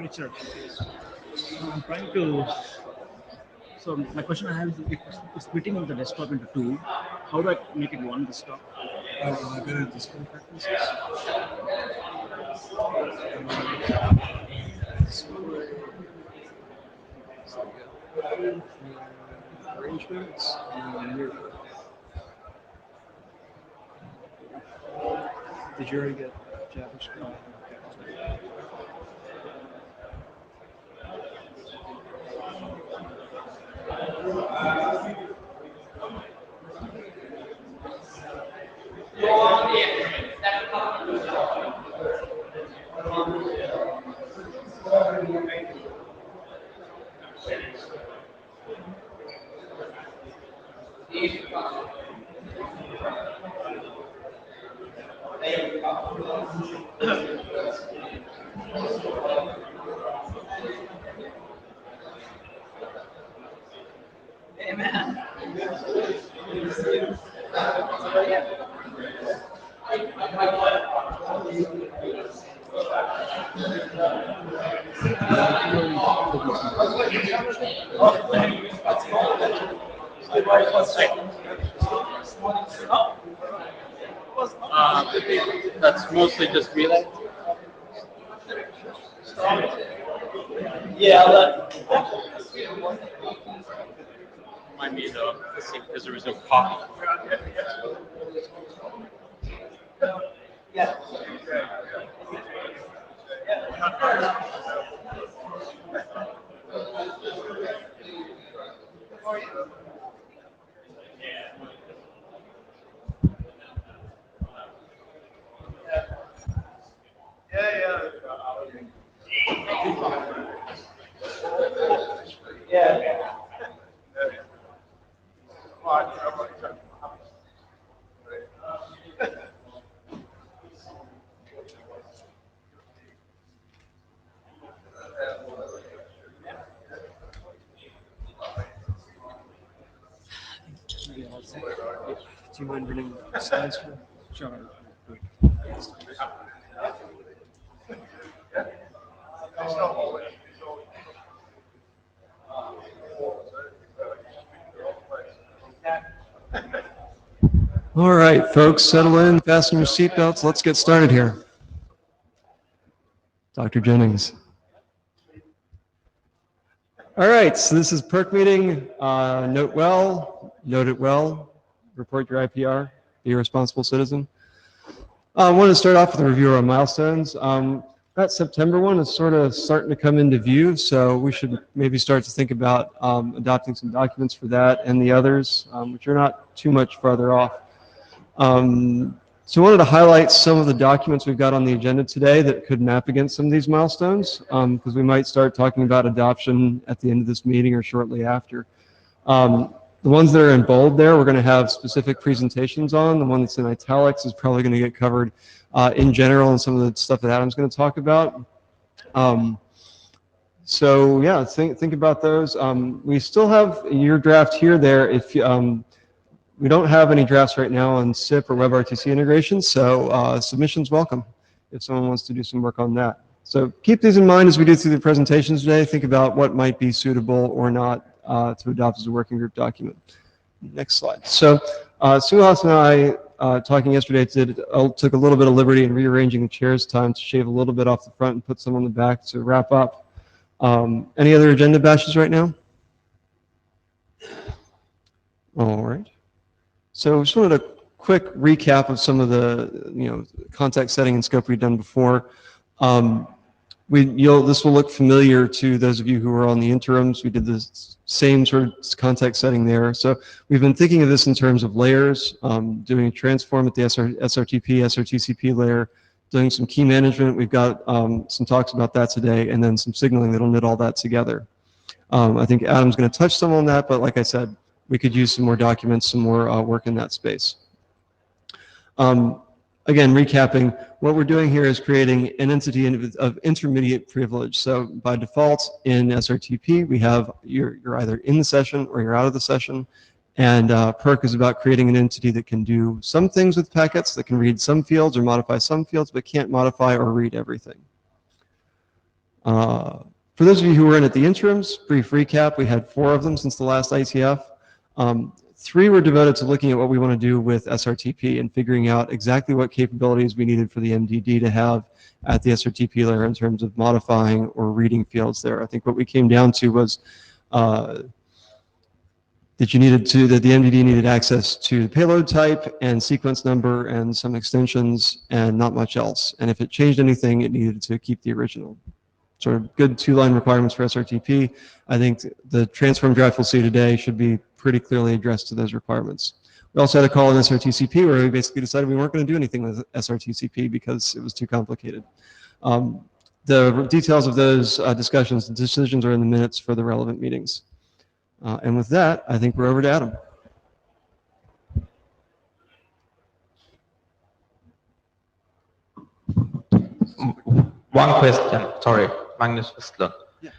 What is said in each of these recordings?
Richard. I'm trying to. So my question I have is, if splitting the desktop into two, how do I make it one desktop? Go to display preferences. Arrangements and mirror. Did you already get JavaScript? Amen. That's mostly just relay. Yeah. Remind me though, because there was no copy. Yeah. Do you mind running slides for? Sure. All right, folks, settle in, fasten your seatbelts. Let's get started here. Dr. Jennings. All right, so this is PERC meeting. Note it well, report your IPR, be a responsible citizen. I wanted to start off with a review of our milestones. That September one is sort of starting to come into view, so we should maybe start to think about adopting some documents for that and the others, which are not too much farther off. So I wanted to highlight some of the documents we've got on the agenda today that could map against some of these milestones, because we might start talking about adoption at the end of this meeting or shortly after. The ones that are in bold there, we're going to have specific presentations on. The one that's in italics is probably going to get covered in general and some of the stuff that Adam's going to talk about. So yeah, think about those. We still have your draft here, there. If we don't have any drafts right now on SIP or WebRTC integration, so submissions welcome if someone wants to do some work on that. So keep these in mind as we do through the presentations today. Think about what might be suitable or not to adopt as a working group document. Next slide. So Suhas and I, talking yesterday, took a little bit of liberty in rearranging the chairs time to shave a little bit off the front and put some on the back to wrap up. Any other agenda bashes right now? All right. So just wanted a quick recap of some of the context setting and scope we've done before. This will look familiar to those of you who were on the interims. We did the same sort of context setting there. So we've been thinking of this in terms of layers, doing a transform at the SRTP, SRTCP layer, doing some key management. We've got some talks about that today, and then some signaling that'll knit all that together. I think Adam's going to touch some on that, but like I said, we could use some more documents, some more work in that space. Again, recapping, what we're doing here is creating an entity of intermediate privilege. So by default in SRTP, we have you're either in the session or you're out of the session. And PERC is about creating an entity that can do some things with packets, that can read some fields or modify some fields, but can't modify or read everything. For those of you who were in at the interims, brief recap, we had 4 of them since the last IETF. 3 were devoted to looking at what we want to do with SRTP and figuring out exactly what capabilities we needed for the MDD to have at the SRTP layer in terms of modifying or reading fields there. I think what we came down to was that the MDD needed access to the payload type and sequence number and some extensions and not much else. And if it changed anything, it needed to keep the original. Sort of good 2-line requirements for SRTP. I think the transform draft we'll see today should be pretty clearly addressed to those requirements. We also had a call in SRTCP where we basically decided we weren't going to do anything with SRTCP because it was too complicated. The details of those discussions and decisions are in the minutes for the relevant meetings. And with that, I think we're over to Adam. One question, sorry, Magnus Westlund. Yeah.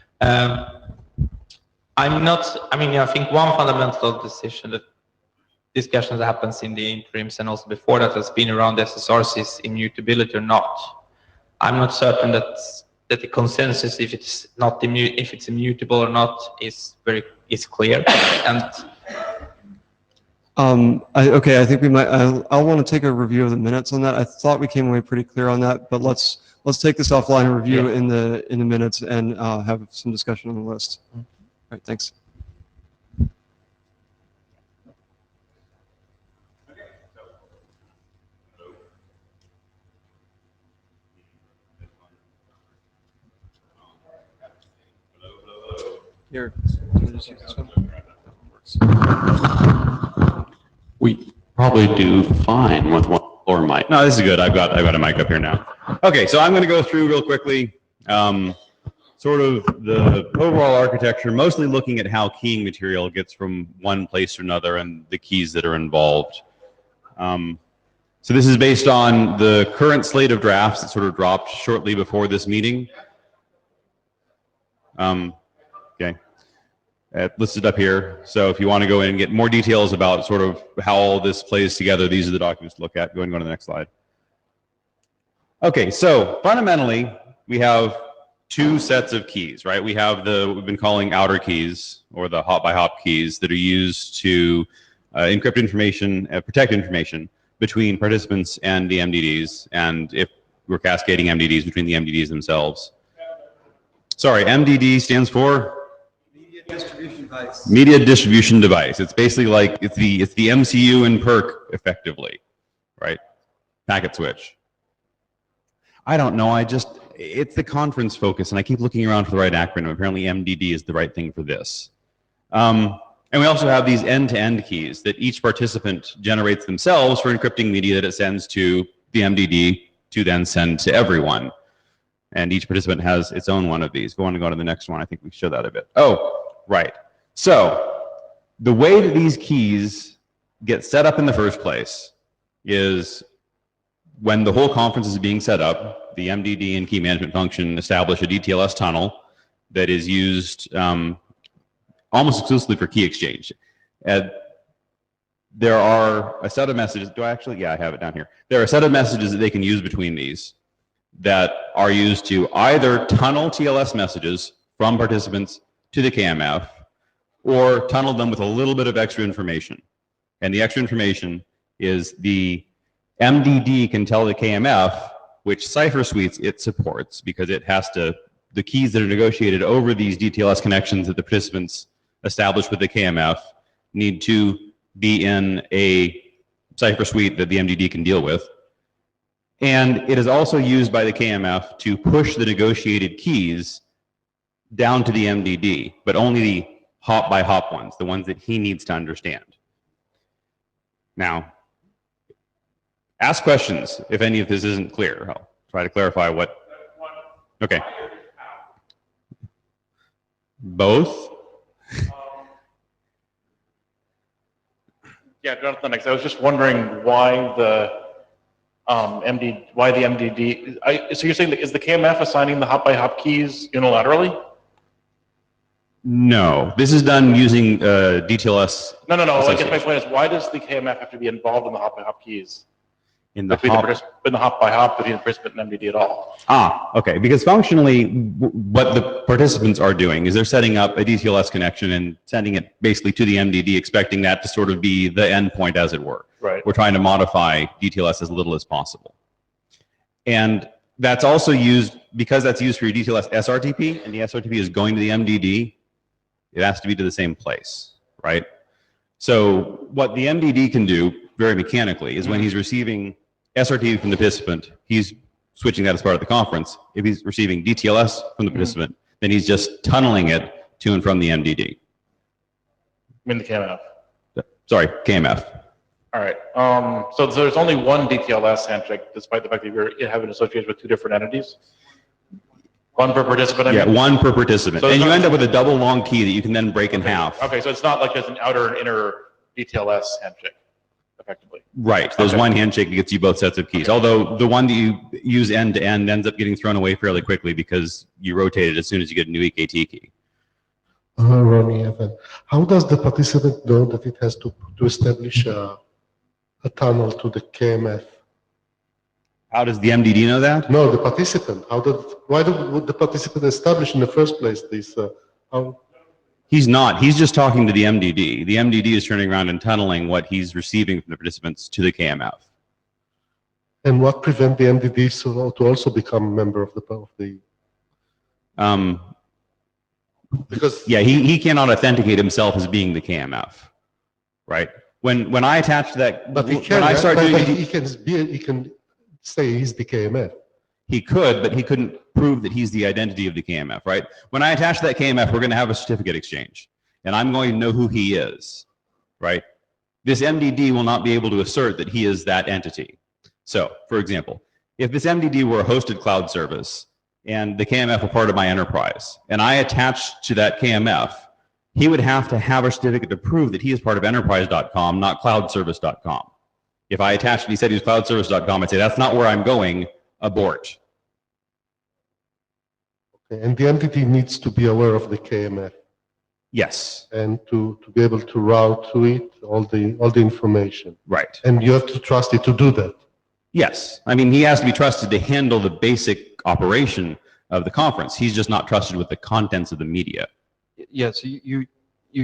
I think one fundamental discussion that happens in the interims and also before that has been around SSRC's immutability or not. I'm not certain that the consensus, if it's immutable or not, is clear. And okay, I think we might. I'll want to take a review of the minutes on that. I thought we came away pretty clear on that, but let's take this offline and review in the minutes and have some discussion on the list. All right, thanks. Here, just use this one. We probably do fine with one floor mic. No, this is good. I've got a mic up here now. Okay, so I'm going to go through real quickly sort of the overall architecture, mostly looking at how keying material gets from one place to another and the keys that are involved. So this is based on the current slate of drafts that sort of dropped shortly before this meeting. Okay, listed up here. So if you want to go in and get more details about sort of how all this plays together, these are the documents to look at. Go ahead and go to the next slide. Okay, so fundamentally, we have 2 sets of keys, right? We have what we've been calling outer keys, or the hop-by-hop keys that are used to encrypt information, protect information between participants and the MDDs, and if we're cascading MDDs between the MDDs themselves. Sorry, MDD stands for? Media Distribution Device. Media Distribution Device. It's basically like, it's the MCU in PERC, effectively, right? Packet switch. I don't know, it's the conference focus, and I keep looking around for the right acronym. Apparently MDD is the right thing for this. And we also have these end-to-end keys that each participant generates themselves for encrypting media that it sends to the MDD to then send to everyone. And each participant has its own one of these. If we want to go to the next one, I think we show that a bit. Oh, right. So the way that these keys get set up in the first place is when the whole conference is being set up, the MDD and key management function establish a DTLS tunnel that is used almost exclusively for key exchange. There are a set of messages, I have it down here. There are a set of messages that they can use between these that are used to either tunnel TLS messages from participants to the KMF or tunnel them with a little bit of extra information. And the extra information is the MDD can tell the KMF which cipher suites it supports, because it has to, the keys that are negotiated over these DTLS connections that the participants establish with the KMF need to be in a cipher suite that the MDD can deal with. And it is also used by the KMF to push the negotiated keys down to the MDD, but only the hop by hop ones, the ones that he needs to understand. Now, ask questions if any of this isn't clear. I'll try to clarify what. Okay. Both? Yeah, Jonathan, I was just wondering why the MDD. So you're saying that is the KMF assigning the hop by hop keys unilaterally? No, this is done using DTLS. No. I guess my point is, why does the KMF have to be involved in the hop by hop keys? In the hop by hop between the participant and MDD at all? Okay. Because functionally, what the participants are doing is they're setting up a DTLS connection and sending it basically to the MDD, expecting that to sort of be the endpoint, as it were. Right. We're trying to modify DTLS as little as possible, and that's also used because that's used for your DTLS SRTP, and the SRTP is going to the MDD. It has to be to the same place, right? So what the MDD can do very mechanically is when he's receiving SRT from the participant, he's switching that as part of the conference. If he's receiving DTLS from the participant, then he's just tunneling it to and from the MDD. I mean the KMF. Sorry, KMF. All right. So there's only one DTLS handshake, despite the fact that you're having associated with two different entities? One per participant? I mean? One per participant. So and you end up with a double long key that you can then break in half. Okay, so it's not like there's an outer and inner DTLS handshake, effectively. Right. There's one handshake that gets you both sets of keys. Although the one that you use end to end ends up getting thrown away fairly quickly because you rotate it as soon as you get a new EKT key. Ronnie, Evan, how does the participant know that it has to establish a tunnel to the KMF? How does the MDD know that? No, the participant. Why would the participant establish in the first place this? He's not. He's just talking to the MDD. The MDD is turning around and tunneling what he's receiving from the participants to the KMF. And what prevents the MDD to also become a member of the? Because he cannot authenticate himself as being the KMF, right? When I attach to that, but he can. He can say he's the KMF. He could, but he couldn't prove that he's the identity of the KMF, right? When I attach to that KMF, we're going to have a certificate exchange, and I'm going to know who he is, right? This MDD will not be able to assert that he is that entity. So, for example, if this MDD were a hosted cloud service and the KMF were part of my enterprise, and I attached to that KMF, he would have to have a certificate to prove that he is part of enterprise.com, not cloudservice.com. If I attached and he said he was cloudservice.com, I'd say, that's not where I'm going, abort. Okay. And the entity needs to be aware of the KMF. Yes. And to be able to route to it all the information. Right. And you have to trust it to do that. Yes. I mean, he has to be trusted to handle the basic operation of the conference. He's just not trusted with the contents of the media. Yes, you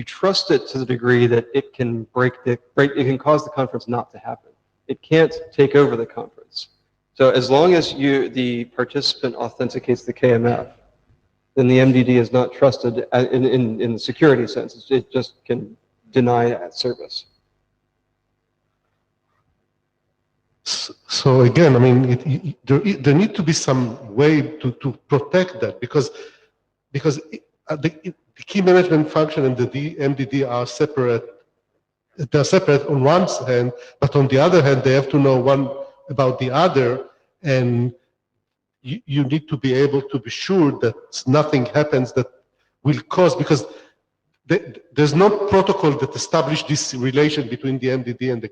trust it to the degree that it can it can cause the conference not to happen. It can't take over the conference. So as long as the participant authenticates the KMF, then the MDD is not trusted in the security sense. It just can deny that service. So again, I mean, there need to be some way to protect that because the key management function and the MDD are separate. They're separate on one hand, but on the other hand, they have to know one about the other, and you need to be able to be sure that nothing happens that will cause, because there's no protocol that established this relation between the MDD and the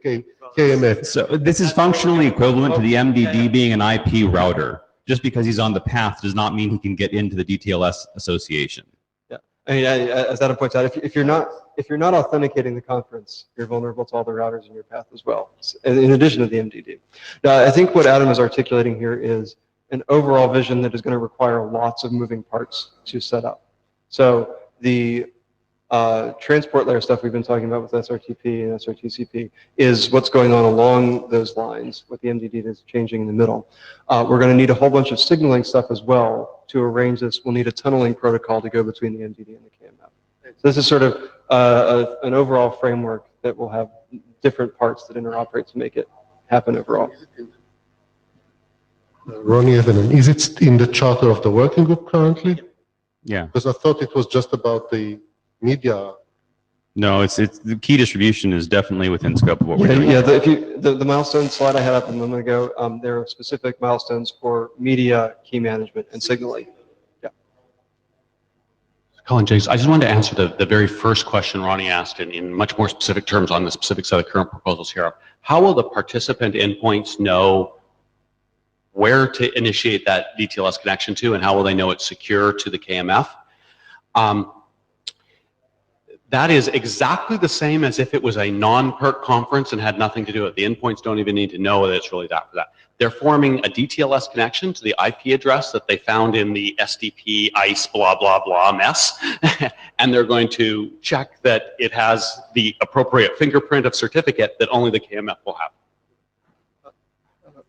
KMF. So this is functionally equivalent to the MDD being an IP router. Just because he's on the path does not mean he can get into the DTLS association. Yeah, I mean, as Adam points out, if you're not authenticating the conference, you're vulnerable to all the routers in your path as well, in addition to the MDD. Now, I think what Adam is articulating here is an overall vision that is going to require lots of moving parts to set up. So the transport layer stuff we've been talking about with SRTP and SRTCP is what's going on along those lines, what the MDD is changing in the middle. We're going to need a whole bunch of signaling stuff as well to arrange this. We'll need a tunneling protocol to go between the MDD and the KMF. So this is sort of an overall framework that will have different parts that interoperate to make it happen overall. Ronnie Evan, is it in the charter of the working group currently? Yeah. Because I thought it was just about the media. No, it's the key distribution is definitely within scope of what we're doing. Yeah, the milestone slide I had up a moment ago, there are specific milestones for media key management and signaling. Yeah. Colin Jakes, I just wanted to answer the very first question Ronnie asked in much more specific terms on the specific set of current proposals here. How will the participant endpoints know where to initiate that DTLS connection to, and how will they know it's secure to the KMF? That is exactly the same as if it was a non-PERC conference and had nothing to do with it. The endpoints don't even need to know that it's really that for that. They're forming a DTLS connection to the IP address that they found in the SDP ICE blah, blah, blah mess. And they're going to check that it has the appropriate fingerprint of certificate that only the KMF will have.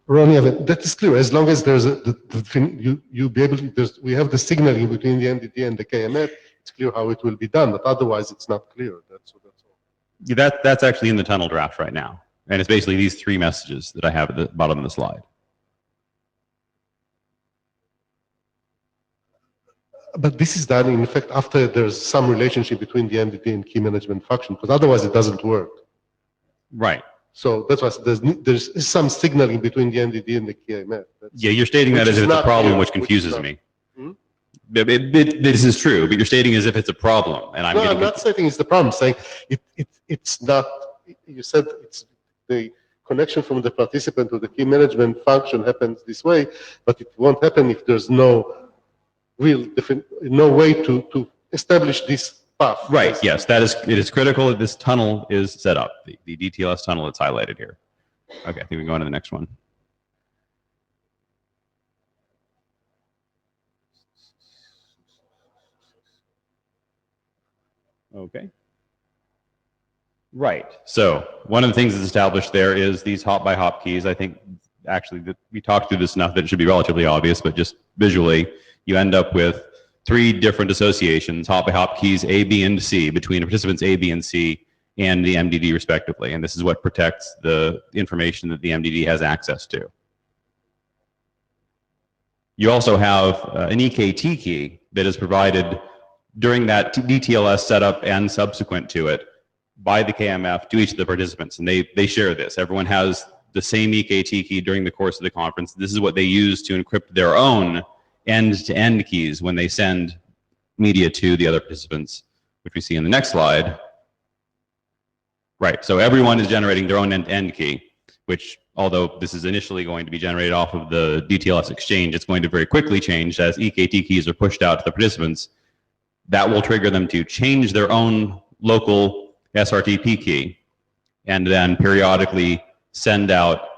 Ronnie, that is clear. As long as there's you be able to, we have the signaling between the MDD and the KMF, it's clear how it will be done, but otherwise it's not clear. That's all. Yeah, that's actually in the tunnel draft right now. And it's basically these three messages that I have at the bottom of the slide. But this is done, in fact, after there's some relationship between the MDD and key management function, because otherwise it doesn't work. Right. So that's why there's some signaling between the MDD and the KMF. Yeah, you're stating that as if it's a problem, which confuses me. This is true, but you're stating as if it's a problem, and I'm not saying it's the problem. Saying it's not. You said it's the connection from the participant to the key management function happens this way, but it won't happen if there's no way to establish this path. Right. Yes, it is critical that this tunnel is set up. The DTLS tunnel that's highlighted here. Okay, I think we can go on to the next one. Okay. Right. So one of the things that's established there is these hop-by-hop keys. I think actually that we talked through this enough that it should be relatively obvious, but just visually, you end up with three different associations, hop-by-hop keys A, B, and C between the participants A, B, and C and the MDD respectively. And this is what protects the information that the MDD has access to. You also have an EKT key that is provided during that DTLS setup and subsequent to it by the KMF to each of the participants. And they share this. Everyone has the same EKT key during the course of the conference. This is what they use to encrypt their own end-to-end keys when they send media to the other participants, which we see in the next slide. Right, so everyone is generating their own end-to-end key, which although this is initially going to be generated off of the DTLS exchange, it's going to very quickly change as EKT keys are pushed out to the participants. That will trigger them to change their own local SRTP key and then periodically send out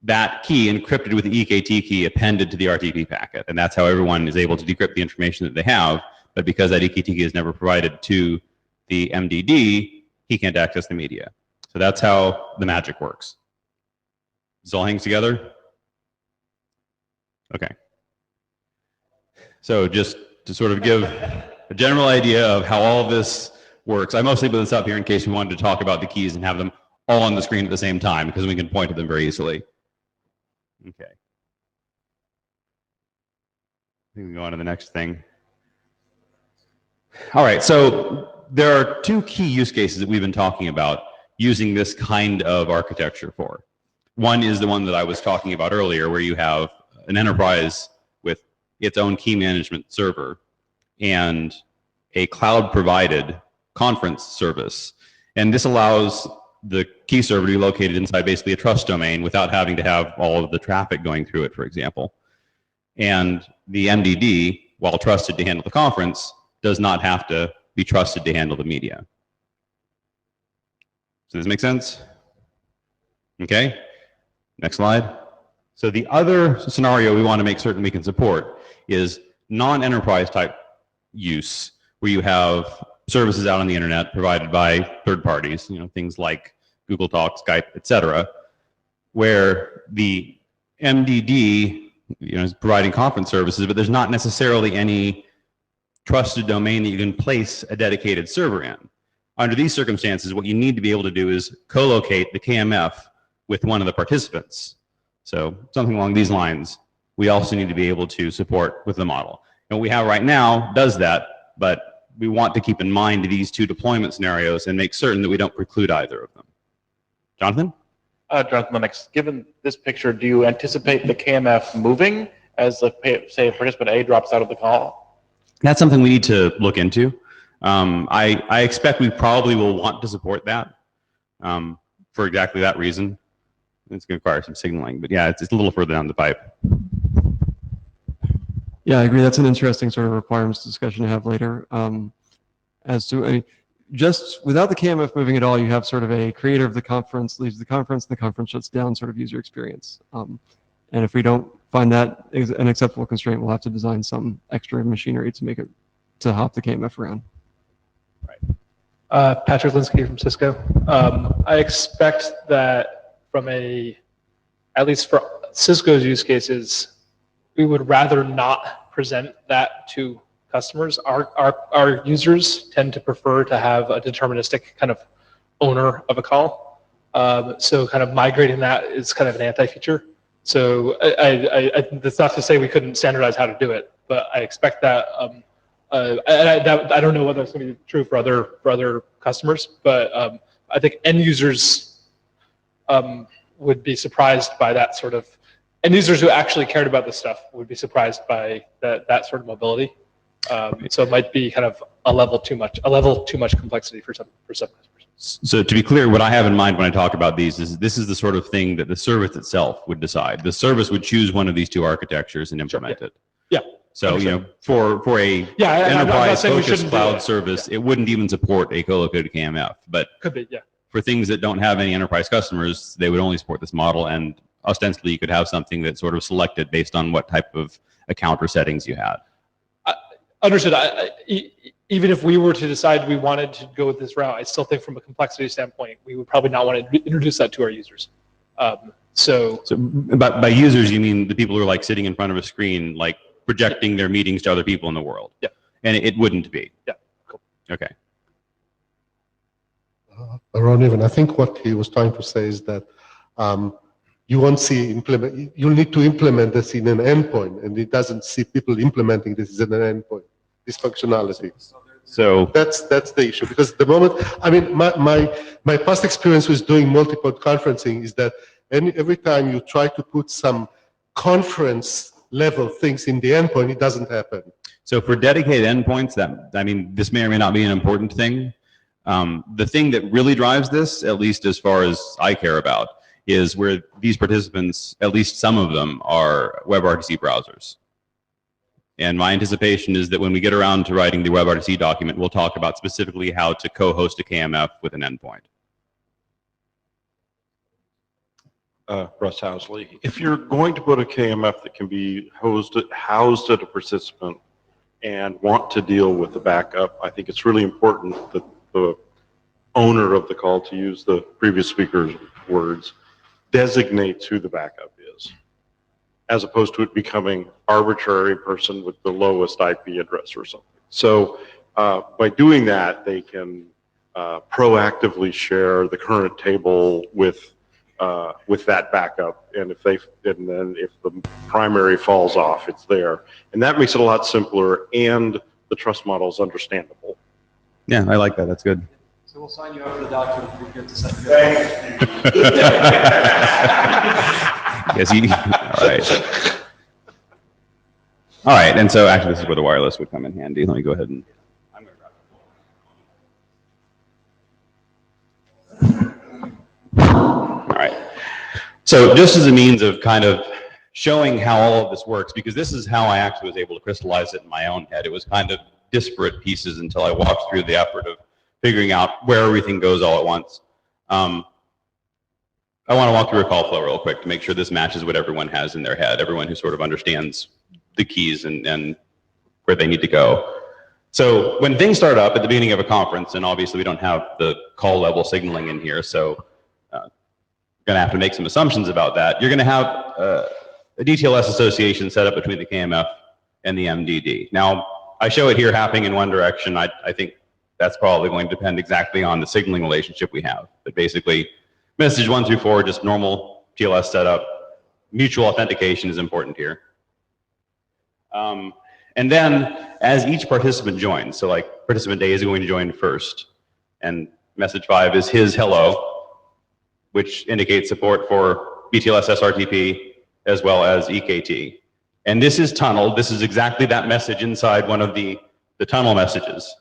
that key encrypted with the EKT key appended to the RTP packet. And that's how everyone is able to decrypt the information that they have. But because that EKT key is never provided to the MDD, he can't access the media. So that's how the magic works. This all hangs together? Okay. So just to sort of give a general idea of how all of this works. I mostly put this up here in case we wanted to talk about the keys and have them all on the screen at the same time because we can point to them very easily. Okay. We can go on to the next thing. All right, so there are two key use cases that we've been talking about using this kind of architecture for. One is the one that I was talking about earlier, where you have an enterprise with its own key management server and a cloud-provided conference service. And this allows the key server to be located inside basically a trust domain without having to have all of the traffic going through it, for example. And the MDD, while trusted to handle the conference, does not have to be trusted to handle the media. Does this make sense? Okay, next slide. So the other scenario we want to make certain we can support is non-enterprise type use, where you have services out on the internet provided by third parties, things like Google Talk, Skype, etc., where the MDD is providing conference services, but there's not necessarily any trusted domain that you can place a dedicated server in. Under these circumstances, what you need to be able to do is co-locate the KMF with one of the participants. So something along these lines, we also need to be able to support with the model. And what we have right now does that, but we want to keep in mind these two deployment scenarios and make certain that we don't preclude either of them. Jonathan? Jonathan Lennox, given this picture, do you anticipate the KMF moving as, say, participant A drops out of the call? That's something we need to look into. I expect we probably will want to support that for exactly that reason. It's going to require some signaling, but yeah, it's a little further down the pipe. Yeah, I agree. That's an interesting sort of requirements discussion to have later. As to, just without the KMF moving at all, you have sort of a creator of the conference leaves the conference, and the conference shuts down sort of user experience. And if we don't find that an acceptable constraint, we'll have to design some extra machinery to make it, to hop the KMF around. Patrick Linsky from Cisco. I expect that from at least for Cisco's use cases, we would rather not present that to customers. Our users tend to prefer to have a deterministic kind of owner of a call. So kind of migrating that is kind of an anti-feature. So that's not to say we couldn't standardize how to do it, but I expect that. I don't know whether it's going to be true for other customers, but I think end users would be surprised by that sort of. End users who actually cared about this stuff would be surprised by that sort of mobility. So it might be kind of a level too much complexity for some customers. So to be clear, what I have in mind when I talk about these is this is the sort of thing that the service itself would decide. The service would choose one of these two architectures and implement it. Yeah. So for a enterprise focused cloud service, it wouldn't even support a co-located KMF. But could be, yeah. For things that don't have any enterprise customers, they would only support this model, and ostensibly you could have something that's sort of selected based on what type of account or settings you had. Understood. Even if we were to decide we wanted to go with this route, I still think from a complexity standpoint, we would probably not want to introduce that to our users. So by users, you mean the people who are like sitting in front of a screen, like projecting their meetings to other people in the world? Yeah. And it wouldn't be? Yeah, cool. Okay. Ron, even I think what he was trying to say is that you won't see you'll need to implement this in an endpoint, and it doesn't see people implementing this in an endpoint, this functionality. So that's the issue, because the moment, my past experience with doing multi-pod conferencing is that every time you try to put some conference level things in the endpoint, it doesn't happen. So for dedicated endpoints, this may or may not be an important thing. The thing that really drives this, at least as far as I care about, is where these participants, at least some of them, are WebRTC browsers. And my anticipation is that when we get around to writing the WebRTC document, we'll talk about specifically how to co-host a KMF with an endpoint. Russ Housley. If you're going to put a KMF that can be housed at a participant and want to deal with the backup, I think it's really important that the owner of the call, to use the previous speaker's words, designates who the backup is, as opposed to it becoming arbitrary person with the lowest IP address or something. So by doing that, they can proactively share the current table with that backup, and if the primary falls off, it's there, and that makes it a lot simpler, and the trust model is understandable. Yeah, I like that. That's good. So we'll sign you over the document if we get to second. Yes, all right, and so actually this is where the wireless would come in handy. Let me go ahead and. So just as a means of kind of showing how all of this works, because this is how I actually was able to crystallize it in my own head. It was kind of disparate pieces until I walked through the effort of figuring out where everything goes all at once. I want to walk through a call flow real quick to make sure this matches what everyone has in their head, everyone who sort of understands the keys and where they need to go. So when things start up at the beginning of a conference, and obviously we don't have the call level signaling in here, so going to have to make some assumptions about that. You're going to have a DTLS association set up between the KMF and the MDD. Now, I show it here happening in one direction. I think that's probably going to depend exactly on the signaling relationship we have. But basically, message 1 through 4, just normal TLS setup. Mutual authentication is important here. And then, as each participant joins, so like participant A is going to join first, and message 5 is his hello, which indicates support for BTLS SRTP as well as EKT. And this is tunneled. This is exactly that message inside one of the tunnel messages,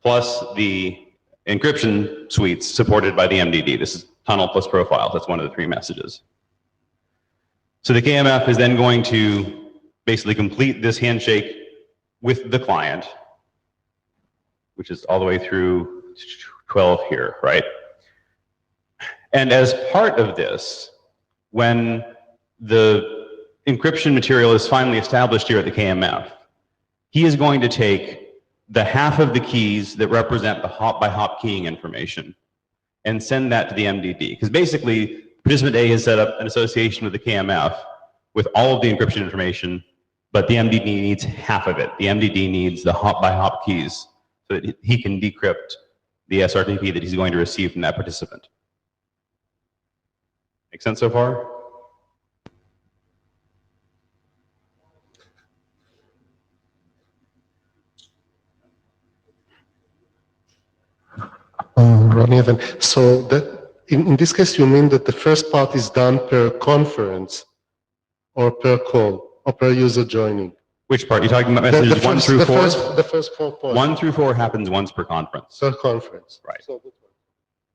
plus the encryption suites supported by the MDD. This is tunnel plus profile. That's one of the 3 messages. So the KMF is then going to basically complete this handshake with the client, which is all the way through 12 here, right? And as part of this, when the encryption material is finally established here at the KMF, he is going to take the half of the keys that represent the hop by hop keying information and send that to the MDD. Because basically, participant A has set up an association with the KMF with all of the encryption information, but the MDD needs half of it. The MDD needs the hop by hop keys so that he can decrypt the SRTP that he's going to receive from that participant. Make sense so far? Ronnie Evan. So that in this case, you mean that the first part is done per conference or per call or per user joining? Which part? You're talking about messages 1 through 4? The first 4 points. 1 through 4 happens once per conference. Per conference. Right. So,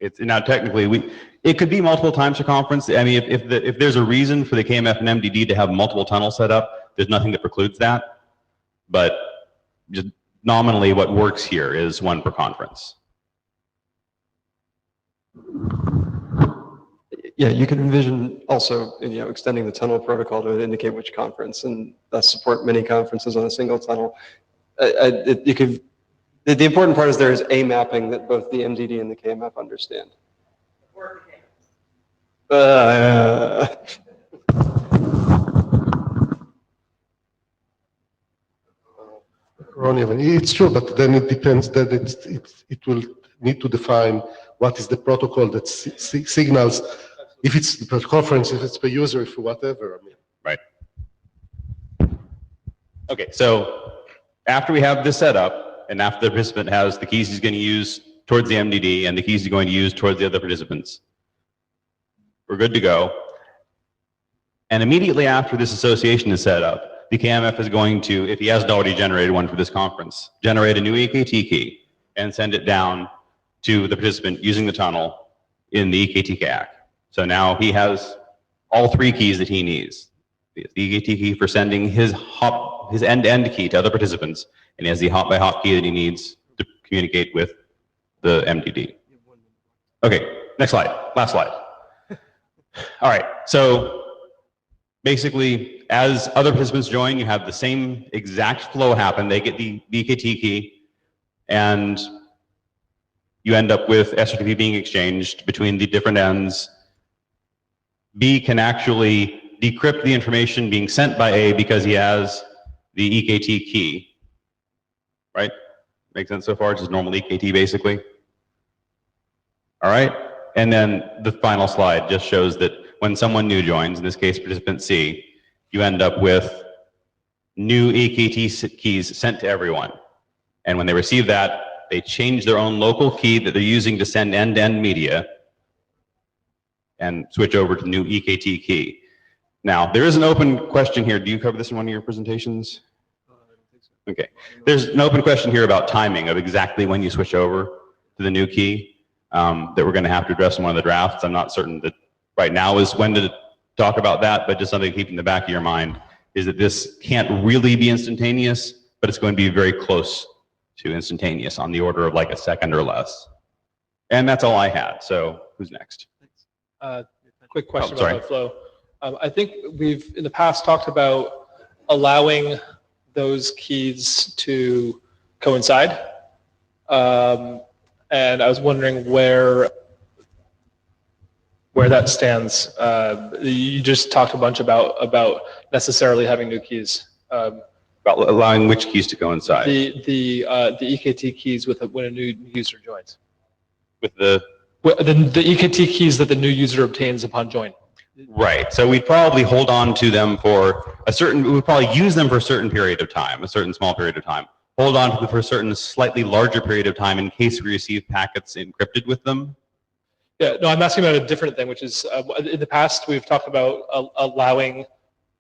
It's now technically it could be multiple times per conference. I mean, if there's a reason for the KMF and MDD to have multiple tunnels set up, there's nothing that precludes that. But just nominally, what works here is 1 per conference. Yeah, you can envision also, extending the tunnel protocol to indicate which conference, and thus support many conferences on a single tunnel. The important part is there is a mapping that both the MDD and the KMF understand. Ronnie Evan, it's true, but then it depends that it will need to define what is the protocol that signals, if it's per conference, if it's per user, if whatever. I mean. Right. Okay, so after we have this set up, and after the participant has the keys he's going to use towards the MDD and the keys he's going to use towards the other participants, we're good to go. And immediately after this association is set up, the KMF is going to, if he hasn't already generated one for this conference, generate a new EKT key and send it down to the participant using the tunnel in the EKT CAC. So now he has all 3 keys that he needs. The EKT key for sending his end-to-end key to other participants, and he has the hop-by-hop key that he needs to communicate with the MDD. Okay, next slide, last slide. All right, so basically, as other participants join, you have the same exact flow happen. They get the EKT key, and you end up with SRTP being exchanged between the different ends. B can actually decrypt the information being sent by A because he has the EKT key, right? Make sense so far? Just normal EKT basically. All right, and then the final slide just shows that when someone new joins, in this case participant C, you end up with new EKT keys sent to everyone. And when they receive that, they change their own local key that they're using to send end-to-end media and switch over to the new EKT key. Now, there is an open question here. Do you cover this in one of your presentations? Okay. There's an open question here about timing of exactly when you switch over to the new key that we're going to have to address in one of the drafts. I'm not certain that right now is when to talk about that, but just something to keep in the back of your mind is that this can't really be instantaneous, but it's going to be very close to instantaneous on the order of like a second or less. And that's all I had. So who's next? Quick question sorry. about flow. I think we've in the past talked about allowing those keys to coincide. And I was wondering where that stands. You just talked a bunch about necessarily having new keys. About allowing which keys to coincide? The EKT keys when a new user joins. With the EKT keys that the new user obtains upon join. Right. So we'd probably hold on to them for we would probably use them for a certain period of time, a certain small period of time. Hold on to them for a certain slightly larger period of time in case we receive packets encrypted with them. Yeah, no, I'm asking about a different thing, which is in the past we've talked about allowing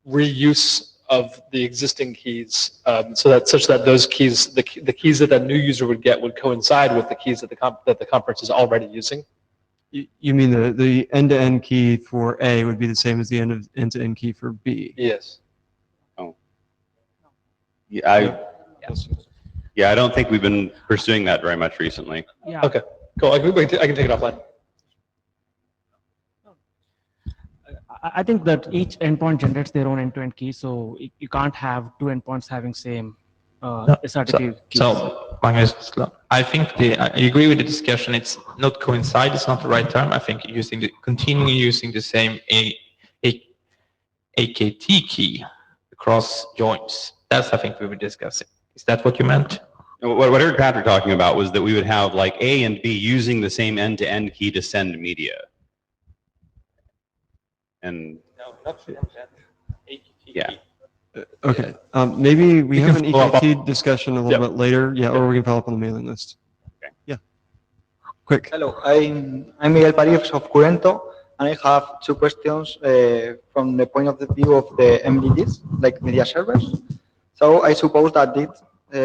reuse of the existing keys, such that those keys, the keys that that new user would get, would coincide with the keys that the conference is already using. You mean the end-to-end key for A would be the same as the end-to-end key for B? Yes. Oh. Yeah, I don't think we've been pursuing that very much recently. Yeah. Okay, cool. I can take it offline. I think that each endpoint generates their own end-to-end key, so you can't have two endpoints having same SRTT keys. So, Magnus, I think I agree with the discussion. It's not coincide. It's not the right term. I think continuing using the same AKT key across joins. That's I think we were discussing. Is that what you meant? What I heard Patrick talking about was that we would have like A and B using the same end-to-end key to send media. And No, not for AKT yeah. key. Okay, maybe we have an follow up. EKT discussion a little bit later, yeah, or we can follow up on the mailing list. Okay. Yeah. Quick. Hello, I'm Miguel París of Curento, and I have two questions from the point of view of the MDDs, like media servers. So I suppose that it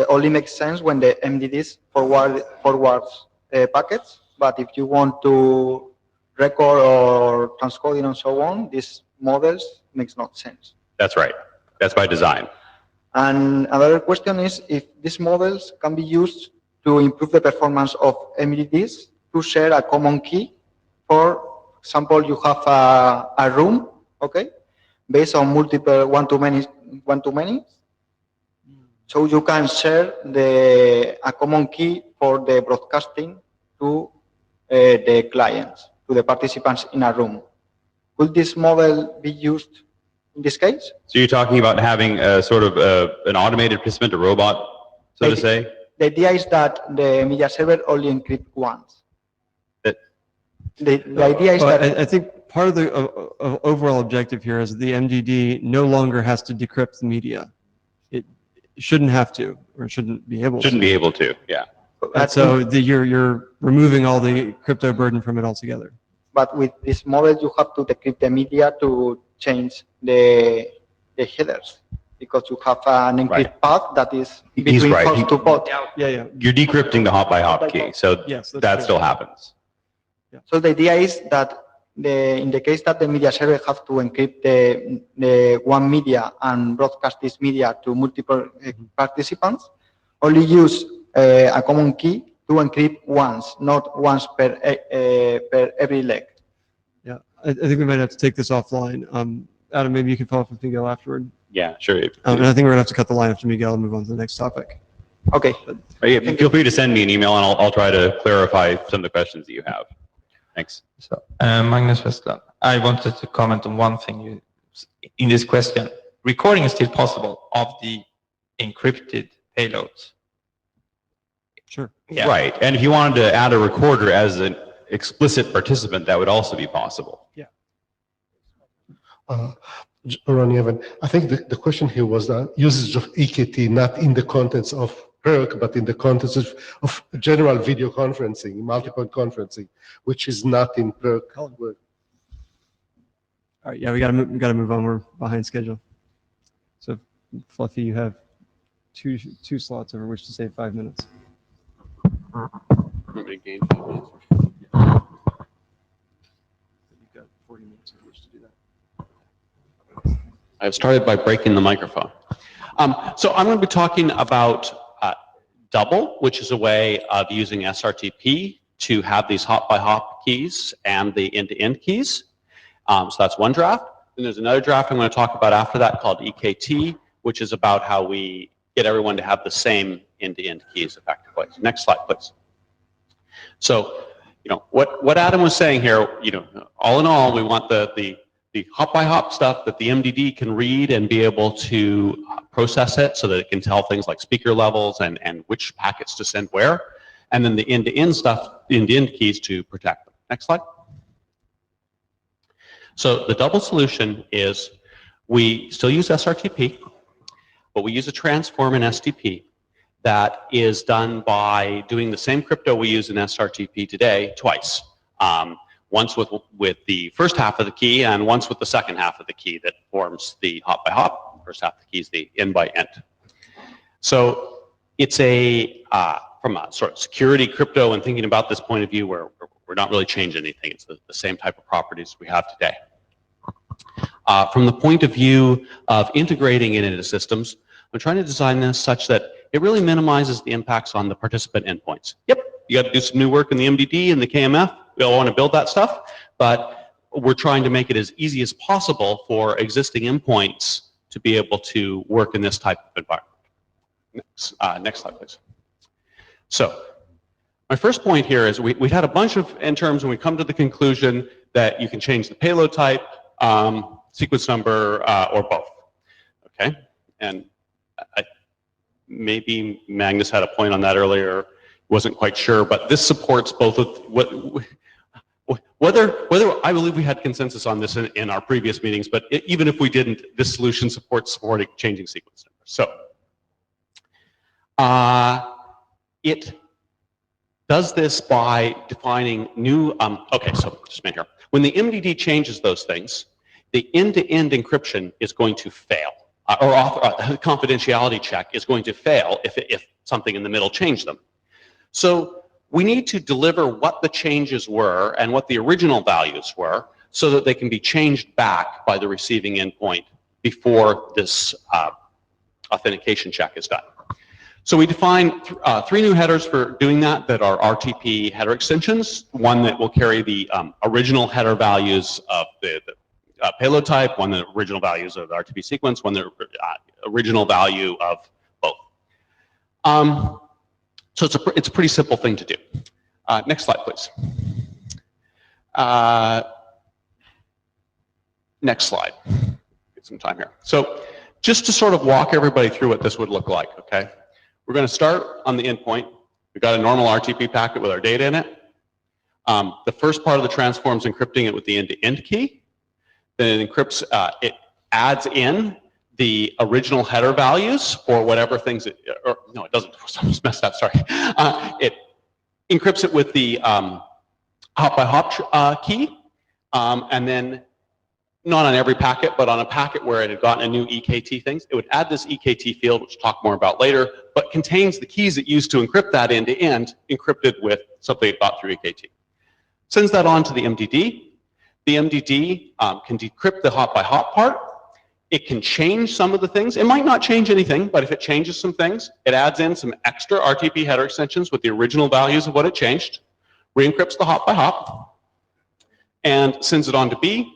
only makes sense when the MDDs forwards packets, but if you want to record or transcoding and so on, these models makes no sense. That's right. That's by design. And another question is if these models can be used to improve the performance of MDDs to share a common key. For example, you have a room, okay, based on multiple one-to-many. So you can share a common key for the broadcasting to the clients, to the participants in a room. Could this model be used in this case? So you're talking about having a sort of an automated participant, a robot, so to say? The idea is that the media server only encrypts once. The idea is Well, that I think part of the overall objective here is the MDD no longer has to decrypt the media. It shouldn't have to, or shouldn't be able to. Shouldn't be able to, yeah. And so you're removing all the crypto burden from it altogether. but with this model, you have to decrypt the media to change the headers, because you have an encrypt path that is He's between right. host to pod. Yeah. You're decrypting the hop by hop key, so Yes, that's that true. still happens. So the idea is that in the case that the media server have to encrypt the one media and broadcast this media to multiple participants, only use a common key to encrypt once, not once per every leg. Yeah, I think we might have to take this offline. Adam, maybe you can follow up with Miguel afterward. Yeah, sure. And I think we're gonna have to cut the line after Miguel and move on to the next topic. Okay. Feel free to send me an email and I'll try to clarify some of the questions that you have. Thanks. So, Magnus Westland, I wanted to comment on one thing in this question. Recording is still possible of the encrypted payloads. Sure. Yeah. Right, and if you wanted to add a recorder as an explicit participant, that would also be possible. Ronnie Evan, I think the question here was the usage of EKT, not in the context of PERC, but in the context of general video conferencing, multi-point conferencing, which is not in PERC. All right, yeah, we gotta move on. We're behind schedule. So, Fluffy, you have two slots over which to save 5 minutes. Big game. You've got 4 I've started by breaking the microphone. So I'm going to be talking about double, which is a way of using SRTP to have these hop-by-hop keys and the end-to-end keys. So that's one draft. And there's another draft I'm going to talk about after that called EKT, which is about how we get everyone to have the same end-to-end keys effectively. Next slide, please. So, what Adam was saying here, all in all, we want the hop-by-hop stuff that the MDD can read and be able to process it so that it can tell things like speaker levels and which packets to send where, and then the end-to-end stuff, the end-to-end keys to protect them. Next slide. So the double solution is we still use SRTP, but we use a transform in SDP that is done by doing the same crypto we use in SRTP today twice. Once with the first half of the key and once with the second half of the key that forms the hop by hop. First half of the key is the end by end. So it's from a sort of security crypto and thinking about this point of view where we're not really changing anything. It's the same type of properties we have today. From the point of view of integrating it into systems, I'm trying to design this such that it really minimizes the impacts on the participant endpoints. Yep, you got to do some new work in the MDD and the KMF. We all want to build that stuff, but we're trying to make it as easy as possible for existing endpoints to be able to work in this type of environment. Next slide, please. So my first point here is we had a bunch of n-terms and we come to the conclusion that you can change the payload type, sequence number, or both. Okay, and maybe Magnus had a point on that earlier. Wasn't quite sure, but this supports both of whether I believe we had consensus on this in our previous meetings, but even if we didn't, this solution supports changing sequence numbers. So it does this by defining new. Okay, so just a minute here. When the MDD changes those things, the end-to-end encryption is going to fail, or the confidentiality check is going to fail if something in the middle changed them. So we need to deliver what the changes were and what the original values were so that they can be changed back by the receiving endpoint before this authentication check is done. So we define three new headers for doing that are RTP header extensions, one that will carry the original header values of the payload type, one the original values of the RTP sequence, one the original value of both. So it's a pretty simple thing to do. Next slide, please. Next slide. Get some time here. So just to sort of walk everybody through what this would look like, okay? We're going to start on the endpoint. We've got a normal RTP packet with our data in it. The first part of the transform is encrypting it with the end-to-end key. Then it encrypts, it adds in the original header values for whatever things, no, it doesn't, I just messed up, sorry. It encrypts it with the hop-by-hop key, and then not on every packet, but on a packet where it had gotten a new EKT things, it would add this EKT field, which we'll talk more about later, but contains the keys it used to encrypt that end-to-end, encrypted with something it got through EKT. Sends that on to the MDD. The MDD can decrypt the hop-by-hop part. It can change some of the things. It might not change anything, but if it changes some things, it adds in some extra RTP header extensions with the original values of what it changed, re-encrypts the hop-by-hop, and sends it on to B.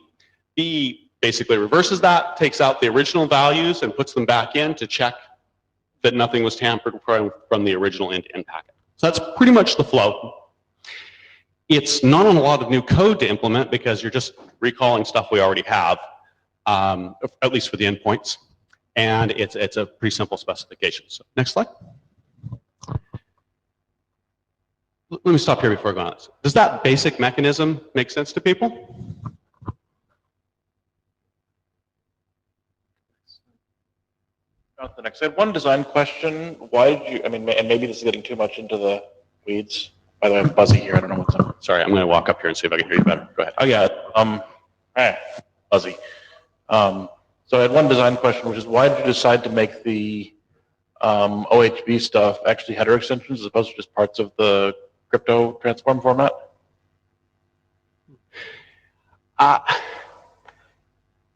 B basically reverses that, takes out the original values and puts them back in to check that nothing was tampered from the original end-to-end packet. So that's pretty much the flow. It's not on a lot of new code to implement because you're just recalling stuff we already have, at least for the endpoints. And it's a pretty simple specification. So next slide. Let me stop here before I go on. Does that basic mechanism make sense to people? The next, I had one design question. Why did you, I mean, and maybe this is getting too much into the weeds. By the way, I'm buzzy here. I don't know what's up. Sorry, I'm going to walk up here and see if I can hear you better. Go ahead. Oh, yeah. Buzzy. So I had one design question, which is why did you decide to make the OHB stuff actually header extensions as opposed to just parts of the crypto transform format?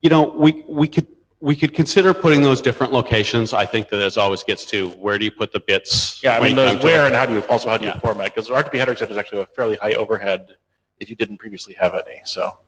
you know, we could consider putting those different locations. I think that as always gets to where do you put the bits? Yeah, I mean, when you come to where it. and how do you Yeah. format? Because the RTP header extension is actually a fairly high overhead if you didn't previously have any. So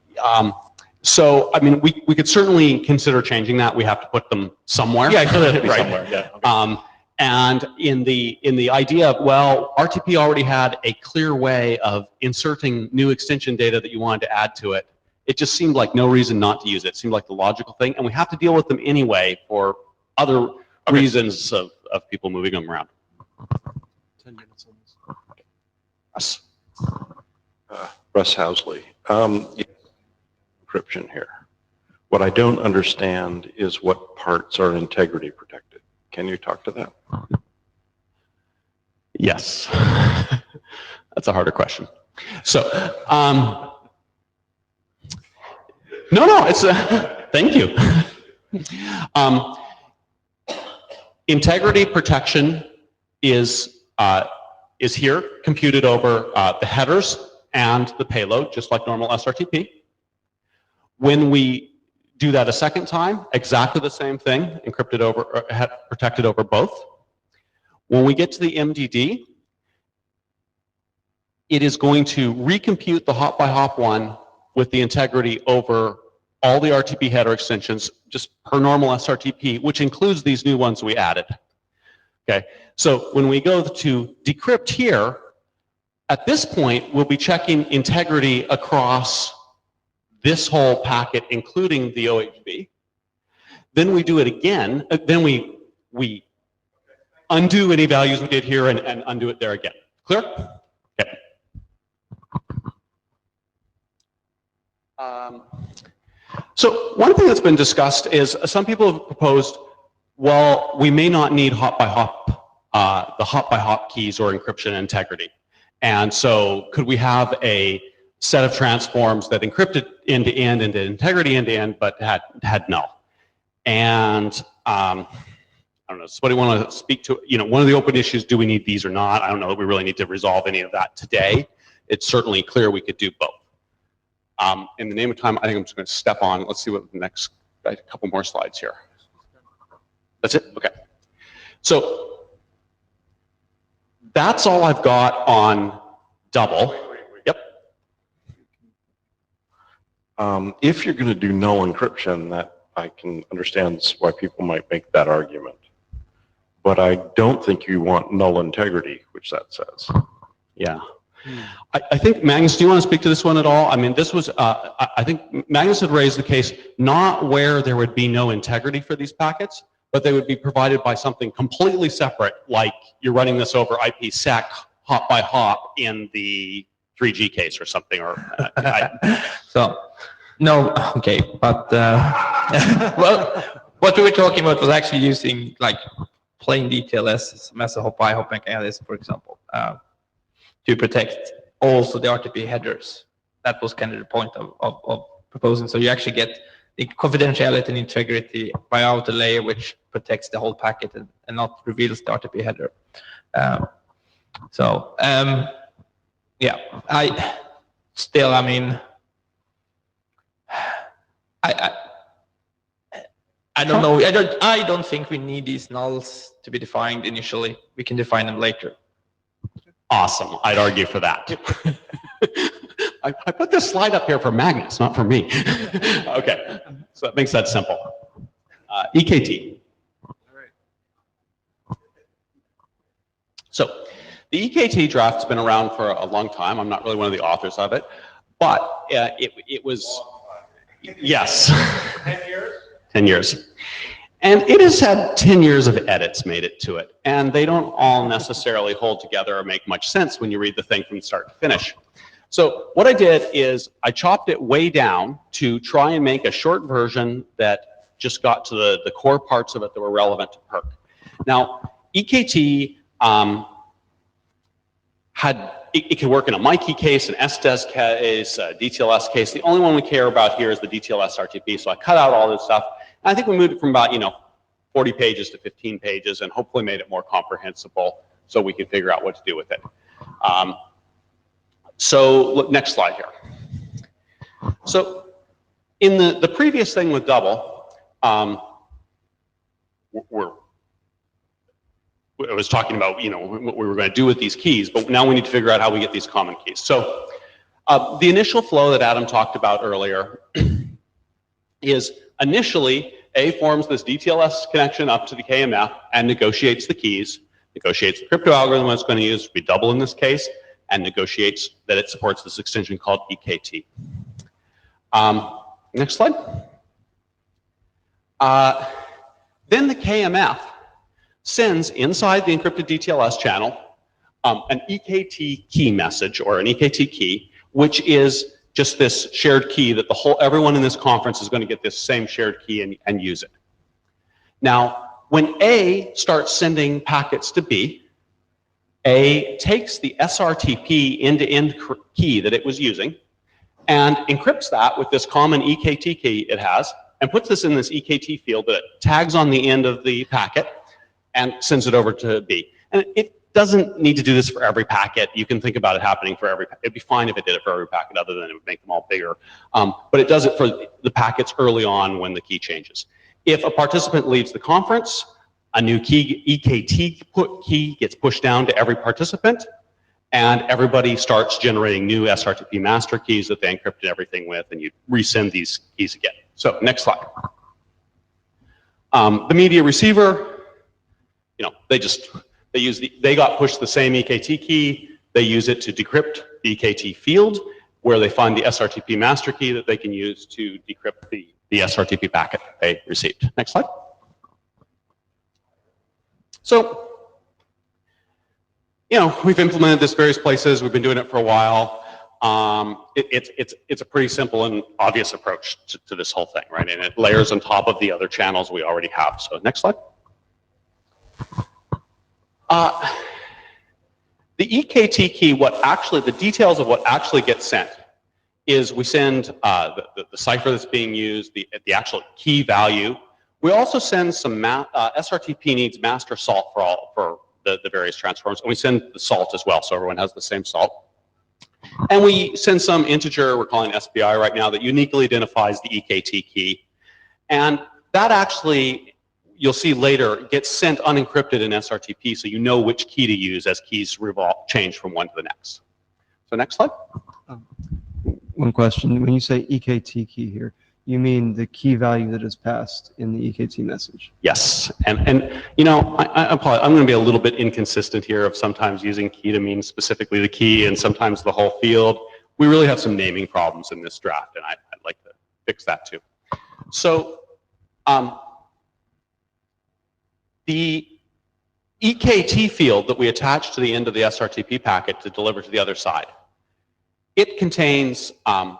So, I mean, we could certainly consider changing that. We have to put them somewhere. yeah, so that'd be Right. somewhere. Yeah. Okay. And in the idea of, well, RTP already had a clear way of inserting new extension data that you wanted to add to it. It just seemed like no reason not to use it. It seemed like the logical thing, and we have to deal with them anyway for other reasons of people moving them around. 10 minutes almost. Yes. Russ Housley. Encryption here. What I don't understand is what parts are integrity protected. Can you talk to that? Yes. That's a harder question. So, no, it's thank you. Integrity protection is here computed over the headers and the payload, just like normal SRTP. When we do that a second time, exactly the same thing, encrypted over, protected over both. When we get to the MDD, it is going to recompute the hop by hop one with the integrity over all the RTP header extensions, just per normal SRTP, which includes these new ones we added. Okay, so when we go to decrypt here, at this point, we'll be checking integrity across this whole packet, including the OHB. Then we do it again. Then we undo any values we did here and undo it there again. Clear? Okay. So one thing that's been discussed is some people have proposed, well, we may not need hop by hop, the hop by hop keys or encryption integrity. And so could we have a set of transforms that encrypted end to end and did integrity end to end, but had null? And I don't know, somebody want to speak to, you know, one of the open issues, do we need these or not? I don't know that we really need to resolve any of that today. It's certainly clear we could do both. In the name of time, I think I'm just going to step on. Let's see what the next, a couple more slides here. That's it? Okay. So that's all I've got on double. Yep. If you're going to do null encryption, that I can understand why people might make that argument. But I don't think you want null integrity, which that says. Yeah. I think, Magnus, do you want to speak to this one at all? I mean, this was, I think Magnus had raised the case not where there would be no integrity for these packets, but they would be provided by something completely separate, like you're running this over IPsec hop by hop in the 3G case or something. Or So, no, okay, but well, what we were talking about was actually using like plain DTLS as a hop by hop mechanism, for example, to protect also the RTP headers. That was kind of the point of proposing. So you actually get the confidentiality and integrity by out a layer which protects the whole packet and not reveals the RTP header. Yeah, I mean, I don't know. I don't think we need these nulls to be defined initially. We can define them later. Awesome. I'd argue for that. I put this slide up here for Magnus, not for me. Okay, so that makes that simple. EKT. So the EKT draft's been around for a long time. I'm not really one of the authors of it, but it was, yes. 10 years? 10 years. And it has had 10 years of edits made it to it. And they don't all necessarily hold together or make much sense when you read the thing from start to finish. So what I did is I chopped it way down to try and make a short version that just got to the core parts of it that were relevant to PERC. Now, EKT it can work in a MyKey case, an SDES case, a DTLS case. The only one we care about here is the DTLS RTP. So I cut out all this stuff. And I think we moved it from about 40 pages to 15 pages, and hopefully made it more comprehensible so we can figure out what to do with it. So look, next slide here. So In the previous thing with double, I was talking about, what we were going to do with these keys, but now we need to figure out how we get these common keys. So the initial flow that Adam talked about earlier is initially A forms this DTLS connection up to the KMF and negotiates the keys, negotiates the crypto algorithm it's going to use, be double in this case, and negotiates that it supports this extension called EKT. Next slide. Then the KMF sends inside the encrypted DTLS channel an EKT key message, or an EKT key, which is just this shared key that everyone in this conference is going to get this same shared key and use it. Now, when A starts sending packets to B, A takes the SRTP end-to-end key that it was using and encrypts that with this common EKT key it has, and puts this in this EKT field that it tags on the end of the packet and sends it over to B. And it doesn't need to do this for every packet. You can think about it happening for every packet. It'd be fine if it did it for every packet, other than it would make them all bigger. But it does it for the packets early on when the key changes. If a participant leaves the conference, a new key, EKT key, gets pushed down to every participant, and everybody starts generating new SRTP master keys that they encrypted everything with, and you resend these keys again. So next slide. The media receiver, they got pushed the same EKT key. They use it to decrypt the EKT field, where they find the SRTP master key that they can use to decrypt the SRTP packet they received. Next slide. So, we've implemented this various places. We've been doing it for a while. It's a pretty simple and obvious approach to this whole thing, right? And it layers on top of the other channels we already have. So next slide. The EKT key, the details of what actually gets sent is we send the cipher that's being used, the actual key value. We also send some SRTP needs master salt for the various transforms, and we send the salt as well, so everyone has the same salt. And we send some integer, we're calling SPI right now, that uniquely identifies the EKT key. And that actually, you'll see later, gets sent unencrypted in SRTP, so you know which key to use as keys change from one to the next. So next slide. One question. When you say EKT key here, you mean the key value that is passed in the EKT message? Yes, and I'm going to be a little bit inconsistent here of sometimes using key to mean specifically the key and sometimes the whole field. We really have some naming problems in this draft, and I'd like to fix that too. So the EKT field that we attach to the end of the SRTP packet to deliver to the other side, it contains an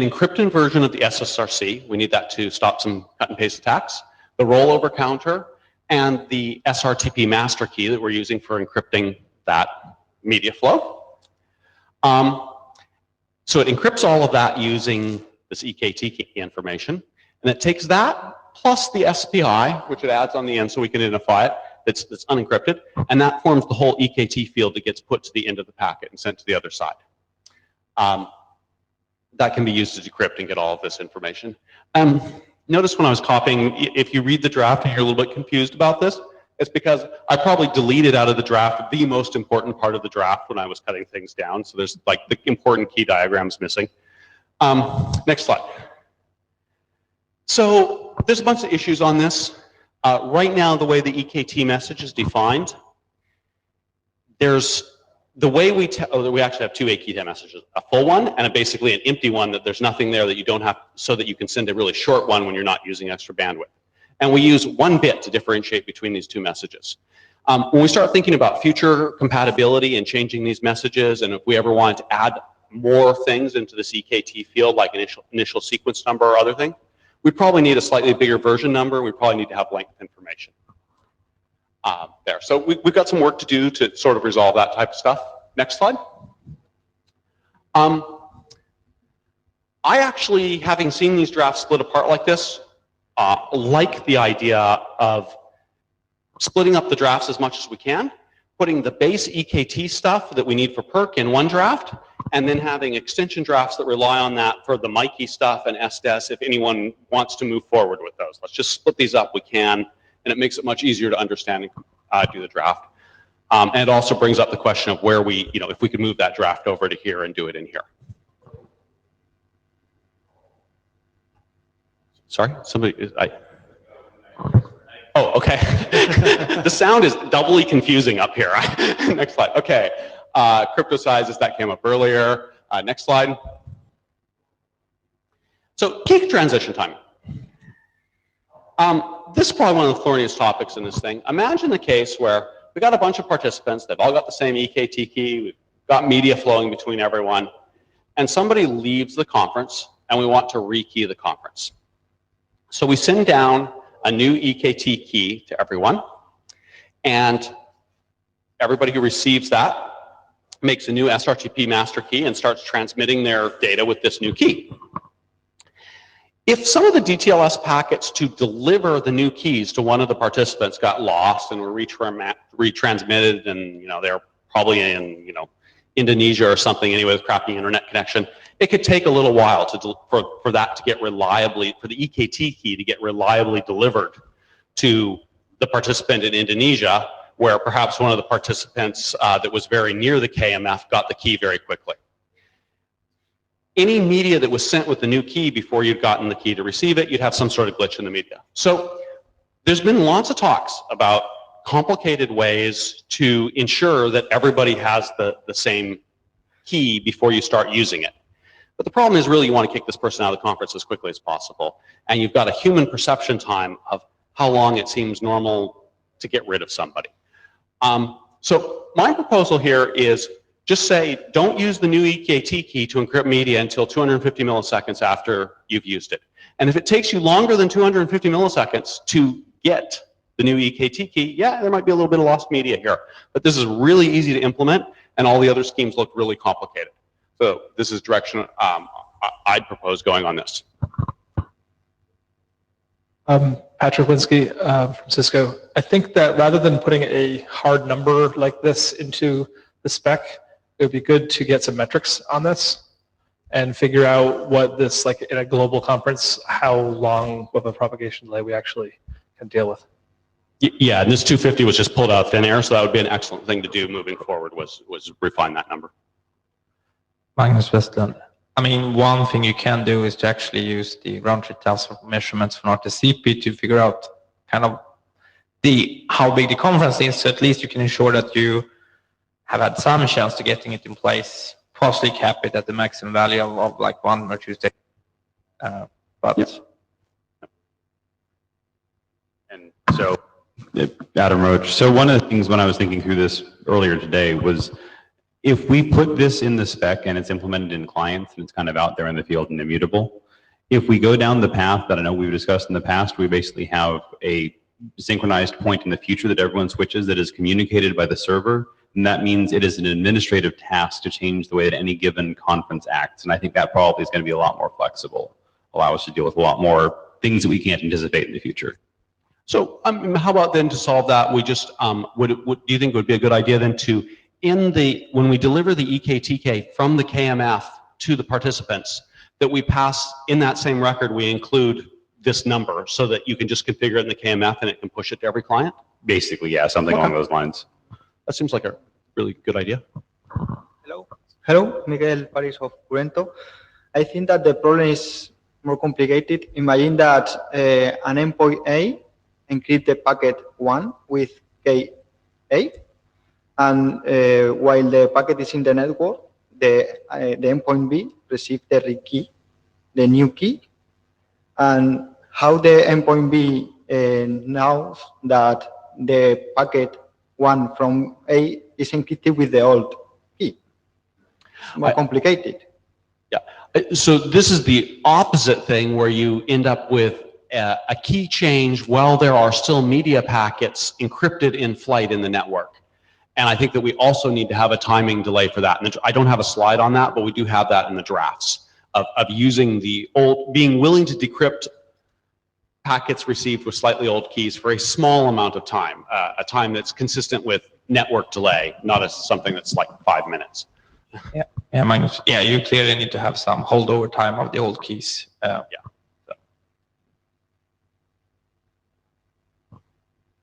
encrypted version of the SSRC. We need that to stop some cut and paste attacks. The rollover counter and the SRTP master key that we're using for encrypting that media flow. So it encrypts all of that using this EKT key information, and it takes that plus the SPI, which it adds on the end so we can identify it, that's unencrypted, and that forms the whole EKT field that gets put to the end of the packet and sent to the other side. That can be used to decrypt and get all of this information. Notice when I was copying, if you read the draft and you're a little bit confused about this, it's because I probably deleted out of the draft the most important part of the draft when I was cutting things down. So there's like the important key diagrams missing. Next slide. So there's a bunch of issues on this. Right now, the way the EKT message is defined, there's the way we actually have two EKT messages, a full one and basically an empty one that there's nothing there that you don't have, so that you can send a really short one when you're not using extra bandwidth. And we use 1 bit to differentiate between these two messages. When we start thinking about future compatibility and changing these messages, and if we ever wanted to add more things into this EKT field, like initial sequence number or other thing, we'd probably need a slightly bigger version number. We probably need to have length information. There. So we've got some work to do to sort of resolve that type of stuff. Next slide. I actually, having seen these drafts split apart like this, like the idea of splitting up the drafts as much as we can, putting the base EKT stuff that we need for PERC in one draft, and then having extension drafts that rely on that for the Mikey stuff and SDS if anyone wants to move forward with those. Let's just split these up, we can, and it makes it much easier to understand and do the draft. And it also brings up the question of where we, if we could move that draft over to here and do it in here. Sorry, oh, okay. The sound is doubly confusing up here. Next slide. Okay. Crypto sizes, that came up earlier. Next slide. So key transition time. This is probably one of the thorniest topics in this thing. Imagine the case where we got a bunch of participants, they've all got the same EKT key, we've got media flowing between everyone, and somebody leaves the conference and we want to rekey the conference. So we send down a new EKT key to everyone, and everybody who receives that makes a new SRTP master key and starts transmitting their data with this new key. If some of the DTLS packets to deliver the new keys to one of the participants got lost and were retransmitted, and they're probably in Indonesia or something anyway with crappy internet connection, it could take a little while for that to get reliably, for the EKT key to get reliably delivered to the participant in Indonesia, where perhaps one of the participants that was very near the KMF got the key very quickly. Any media that was sent with the new key before you'd gotten the key to receive it, you'd have some sort of glitch in the media. So there's been lots of talks about complicated ways to ensure that everybody has the same key before you start using it. But the problem is really you want to kick this person out of the conference as quickly as possible. And you've got a human perception time of how long it seems normal to get rid of somebody. So my proposal here is just say, don't use the new EKT key to encrypt media until 250 milliseconds after you've used it. And if it takes you longer than 250 milliseconds to get the new EKT key, yeah, there might be a little bit of lost media here. But this is really easy to implement, and all the other schemes look really complicated. So this is direction I'd propose going on this. Patrick Linsky from Cisco. I think that rather than putting a hard number like this into the spec, it would be good to get some metrics on this and figure out what this, like in a global conference, how long of a propagation delay we actually can deal with. Yeah, and this 250 was just pulled out of thin air, so that would be an excellent thing to do moving forward, was refine that number. Magnus Westland. I mean, one thing you can do is to actually use the round-trip transfer measurements from RTCP to figure out kind of how big the conference is, so at least you can ensure that you have had some chance to getting it in place, possibly cap it at the maximum value of like 1 or 2 seconds. But yep. And so, Adam Roach. So one of the things when I was thinking through this earlier today was, if we put this in the spec and it's implemented in clients and it's kind of out there in the field and immutable, if we go down the path that I know we've discussed in the past, we basically have a synchronized point in the future that everyone switches that is communicated by the server, and that means it is an administrative task to change the way that any given conference acts. And I think that probably is going to be a lot more flexible, allow us to deal with a lot more things that we can't anticipate in the future. So how about then to solve that, we just, do you think it would be a good idea then to, when we deliver the EKTK from the KMF to the participants, that we pass, in that same record, we include this number so that you can just configure it in the KMF and it can push it to every client? Basically, yeah, something along those lines. That seems like a really good idea. Hello, Miguel Paris of Curento. I think that the problem is more complicated. Imagine that an endpoint A encrypt the packet 1 with K8, and while the packet is in the network, the endpoint B receives the new key, and how the endpoint B knows that the packet 1 from A is encrypted with the old key. More complicated. Yeah, so this is the opposite thing where you end up with a key change while there are still media packets encrypted in flight in the network. And I think that we also need to have a timing delay for that. And I don't have a slide on that, but we do have that in the drafts of using the old, being willing to decrypt packets received with slightly old keys for a small amount of time, a time that's consistent with network delay, not as something that's like 5 minutes. Yeah, Magnus. Yeah, you clearly need to have some holdover time of the old keys.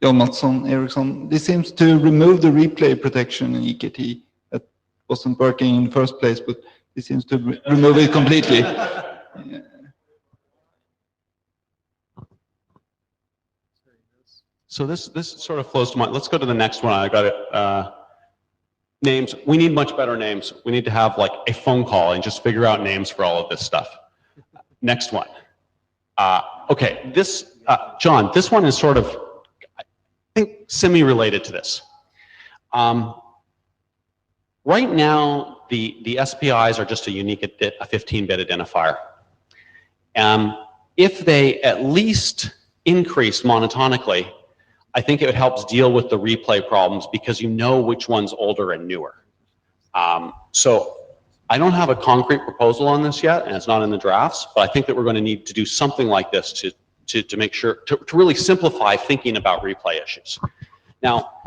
John Mattsson, Ericsson, this seems to remove the replay protection in EKT that wasn't working in the first place, but this seems to remove it completely. Yeah. So this sort of flows to mind. Let's go to the next one. I got it. Names. We need much better names. We need to have like a phone call and just figure out names for all of this stuff. Next one. Okay, this, John, this one is sort of, I think, semi-related to this. Right now, the SPIs are just a unique, a 15-bit identifier. If they at least increase monotonically, I think it helps deal with the replay problems because you know which one's older and newer. So I don't have a concrete proposal on this yet, and it's not in the drafts, but I think that we're going to need to do something like this to make sure, to really simplify thinking about replay issues. Now,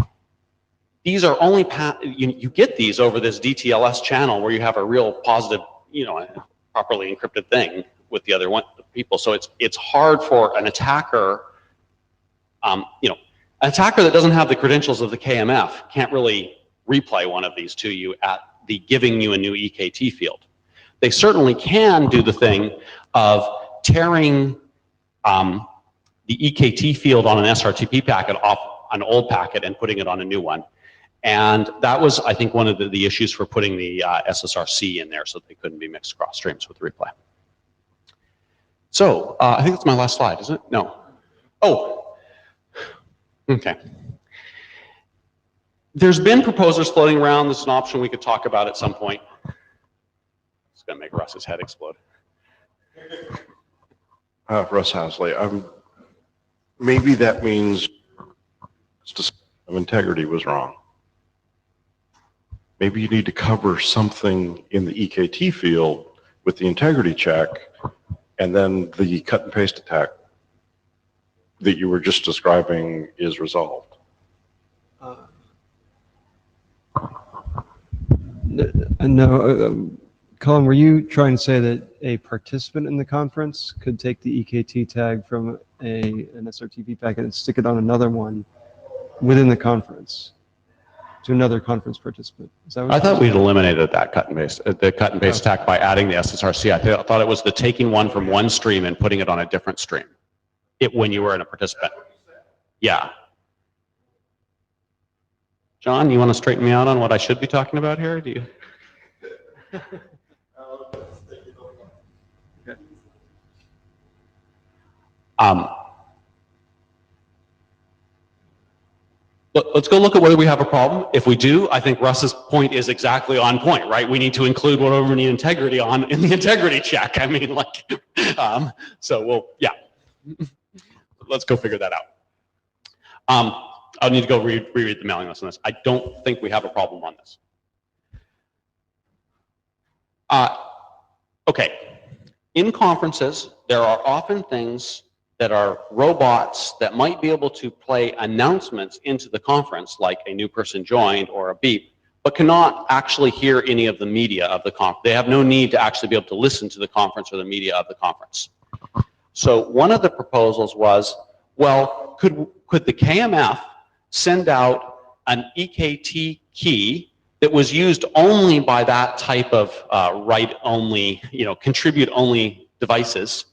these are only, you get these over this DTLS channel where you have a real positive, you know, properly encrypted thing with the other people. So it's hard for an attacker, you know, an attacker that doesn't have the credentials of the KMF can't really replay one of these to you at the giving you a new EKT field. They certainly can do the thing of tearing the EKT field on an SRTP packet off an old packet and putting it on a new one. And that was, I think, one of the issues for putting the SSRC in there so they couldn't be mixed cross streams with replay. So I think that's my last slide, isn't it? No. Oh. Okay. There's been proposals floating around. This is an option we could talk about at some point. It's going to make Russ's head explode. Russ Housley, maybe that means of integrity was wrong. Maybe you need to cover something in the EKT field with the integrity check, and then the cut and paste attack that you were just describing is resolved. No, Colin, were you trying to say that a participant in the conference could take the EKT tag from an SRTP packet and stick it on another one within the conference to another conference participant? Is that what I thought we'd eliminated that cut and paste, the cut and paste attack by adding the SSRC. I thought it was the taking one from one stream and putting it on a different stream. When you were in a participant. Yeah. John, you want to straighten me out on what I should be talking about here? Do you? Let's go look at whether we have a problem. If we do, I think Russ's point is exactly on point, right? We need to include whatever we need integrity on in the integrity check. I mean, like, so we'll, yeah. Let's go figure that out. I'll need to go reread the mailing list on this. I don't think we have a problem on this. Okay. In conferences, there are often things that are robots that might be able to play announcements into the conference, like a new person joined or a beep, but cannot actually hear any of the media of the conference. They have no need to actually be able to listen to the conference or the media of the conference. So one of the proposals was, well, could the KMF send out an EKT key that was used only by that type of write-only, you know, contribute-only devices,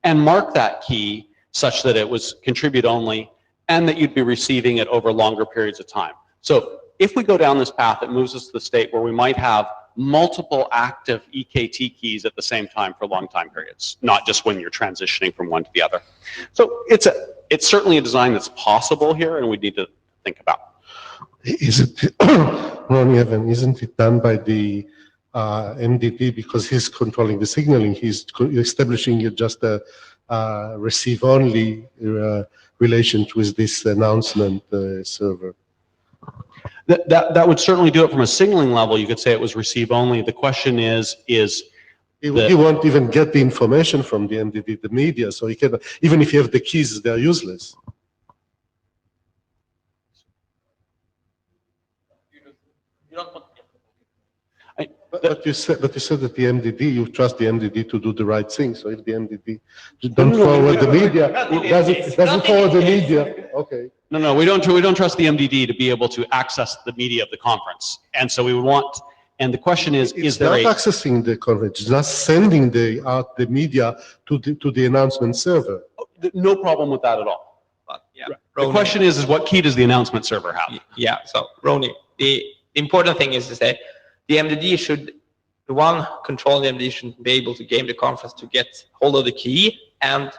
and mark that key such that it was contribute-only, and that you'd be receiving it over longer periods of time. So if we go down this path, it moves us to the state where we might have multiple active EKT keys at the same time for long time periods, not just when you're transitioning from one to the other. So it's certainly a design that's possible here, and we need to think about. Is it, Ronnie Evan, isn't it done by the MDD because he's controlling the signaling? He's establishing just a receive-only relation with this announcement server. That would certainly do it from a signaling level. You could say it was receive only. The question is he won't even get the information from the MDD, the media, so he can, even if you have the keys, they're useless. But you said that the MDD, you trust the MDD to do the right thing. So if the MDD don't forward the media, doesn't forward the media. Okay. No, we don't trust the MDD to be able to access the media of the conference. And so we would want, and the question is there not accessing the conference, it's just sending the media to the announcement server. no problem with that at all. But yeah. The question is what key does the announcement server have? Yeah, so Roni, the important thing is to say the MDD should, the one controlling the MDD should be able to game the conference to get hold of the key, and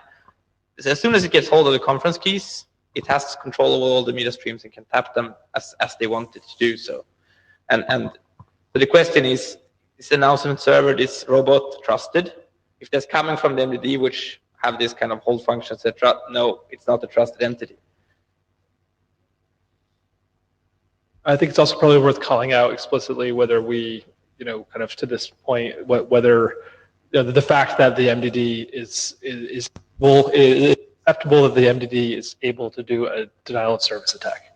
as soon as it gets hold of the conference keys, it has control over all the media streams and can tap them as they want it to do so. And so the question is the announcement server, this robot, trusted? If that's coming from the MDD, which have this kind of hold function, etc., no, it's not a trusted entity. I think it's also probably worth calling out explicitly whether we, kind of to this point, whether the fact that the MDD is acceptable that the MDD is able to do a denial of service attack.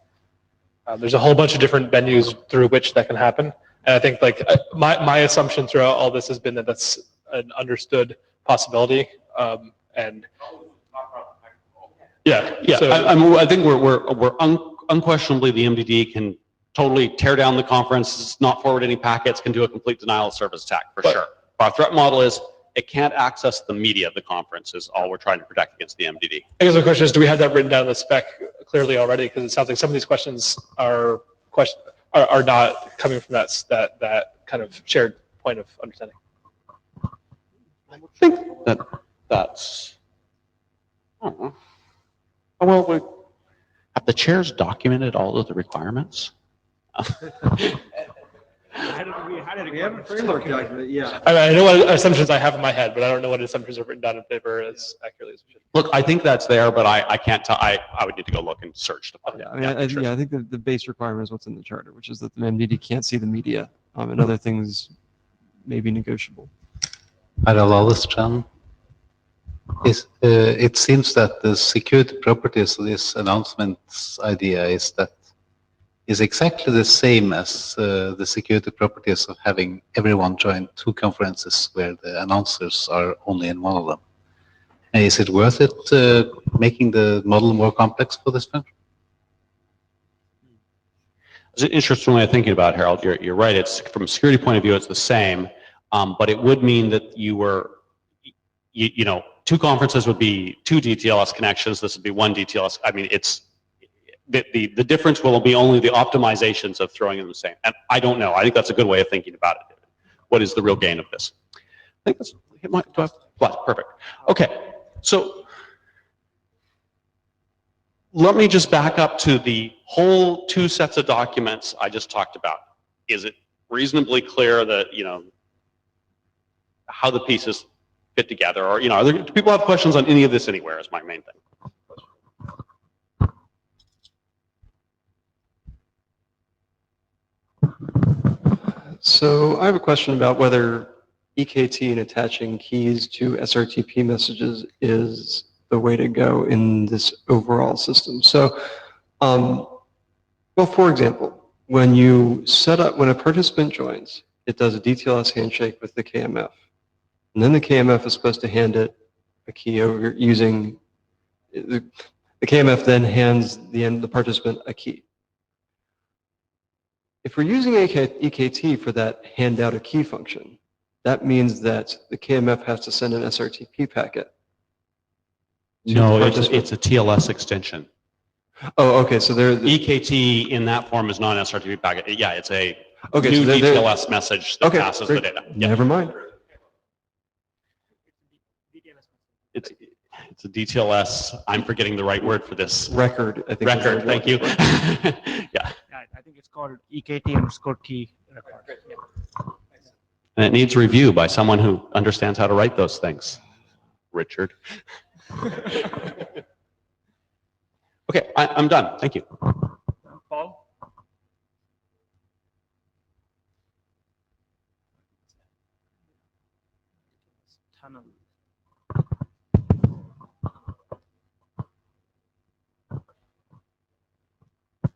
There's a whole bunch of different venues through which that can happen, and I think my assumption throughout all this has been that that's an understood possibility, and yeah. So, I think we're unquestionably the MDD can totally tear down the conference, not forward any packets, can do a complete denial of service attack for sure. Our threat model is it can't access the media of the conference is all we're trying to protect against the MDD. I guess the question is, do we have that written down in the spec clearly already? Because it sounds like some of these questions are not coming from that kind of shared point of understanding. I think that's. I don't know. Well, have the chairs documented all of the requirements? We have a framework document, yeah. I know what assumptions I have in my head, but I don't know what assumptions are written down in paper as accurately as we should. Look, I think that's there, but I can't tell. I would need to go look and search to find Yeah, out. I mean, I think the base requirement is what's in the charter, which is that the MDD can't see the media, and other things may be negotiable. It seems that the security properties of this announcements idea is exactly the same as the security properties of having everyone join two conferences where the announcers are only in one of them. And is it worth it making the model more complex for this function? It's an interesting way of thinking about it, Harold. You're right. It's from a security point of view, it's the same, but it would mean that you were, two conferences would be two DTLS connections. This would be one DTLS. I mean, it's the difference will be only the optimizations of throwing in the same. And I don't know. I think that's a good way of thinking about it. What is the real gain of this? I think that's perfect. Okay, so let me just back up to the whole two sets of documents I just talked about. Is it reasonably clear that how the pieces fit together, or do people have questions on any of this anywhere? Is my main thing. So I have a question about whether EKT and attaching keys to SRTP messages is the way to go in this overall system. So, well, for example, when a participant joins, it does a DTLS handshake with the KMF. And then the KMF is supposed to hand it a key over using, the KMF then hands the participant a key. If we're using EKT for that hand out a key function, that means that the KMF has to send an SRTP packet. No, it's a TLS extension. Oh, okay. So EKT in that form is not an SRTP packet. Yeah, it's a new so DTLS message that passes the data. Yeah. Never mind. It's a DTLS. I'm forgetting the right word for this. Record, I think. Record. Thank you. Yeah. I think it's called EKT_key record. Yeah. And it needs review by someone who understands how to write those things. Richard. Okay, I'm done. Thank you. Paul? Tunnel.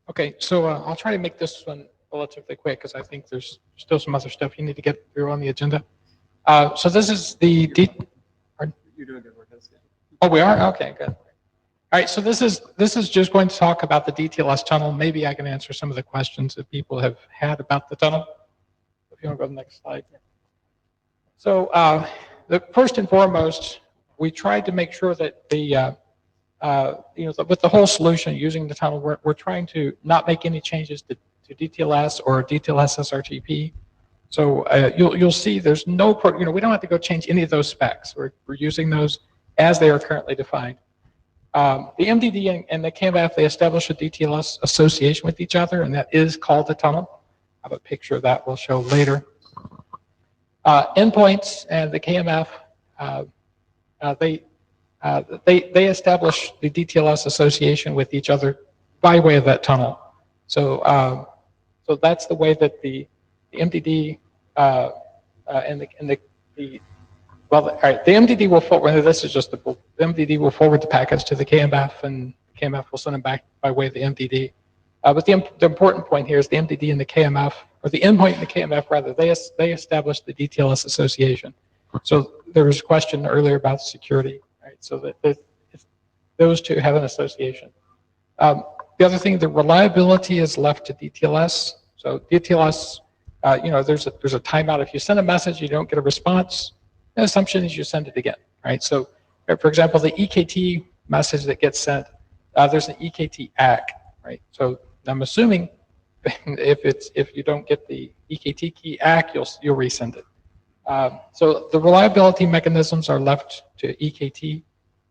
Okay, so I'll try to make this one a little relatively quick because I think there's still some other stuff you need to get through on the agenda. So this is the You're doing good work. That's good. Oh, we are? Okay, good. All right, so this is just going to talk about the DTLS tunnel. Maybe I can answer some of the questions that people have had about the tunnel. If you want to go to the next slide. So first and foremost, we tried to make sure that the with the whole solution using the tunnel, we're trying to not make any changes to DTLS or DTLS SRTP. So you'll see there's no, we don't have to go change any of those specs. We're using those as they are currently defined. The MDD and the KMF, they establish a DTLS association with each other, and that is called the tunnel. I have a picture of that we'll show later. Endpoints and the KMF, they establish the DTLS association with each other by way of that tunnel. So so that's the way that the MDD the MDD will forward. This is just the MDD will forward the packets to the KMF, and the KMF will send them back by way of the MDD. But the important point here is the MDD and the KMF, or the endpoint and the KMF rather, they establish the DTLS association. So there was a question earlier about security, right? So that those two have an association. The other thing, the reliability is left to DTLS. So DTLS, there's a timeout. If you send a message, you don't get a response, the assumption is you send it again, right? So, for example, the EKT message that gets sent, there's an EKT ACK, right? So I'm assuming if you don't get the EKT key ACK, you'll resend it. So the reliability mechanisms are left to EKT.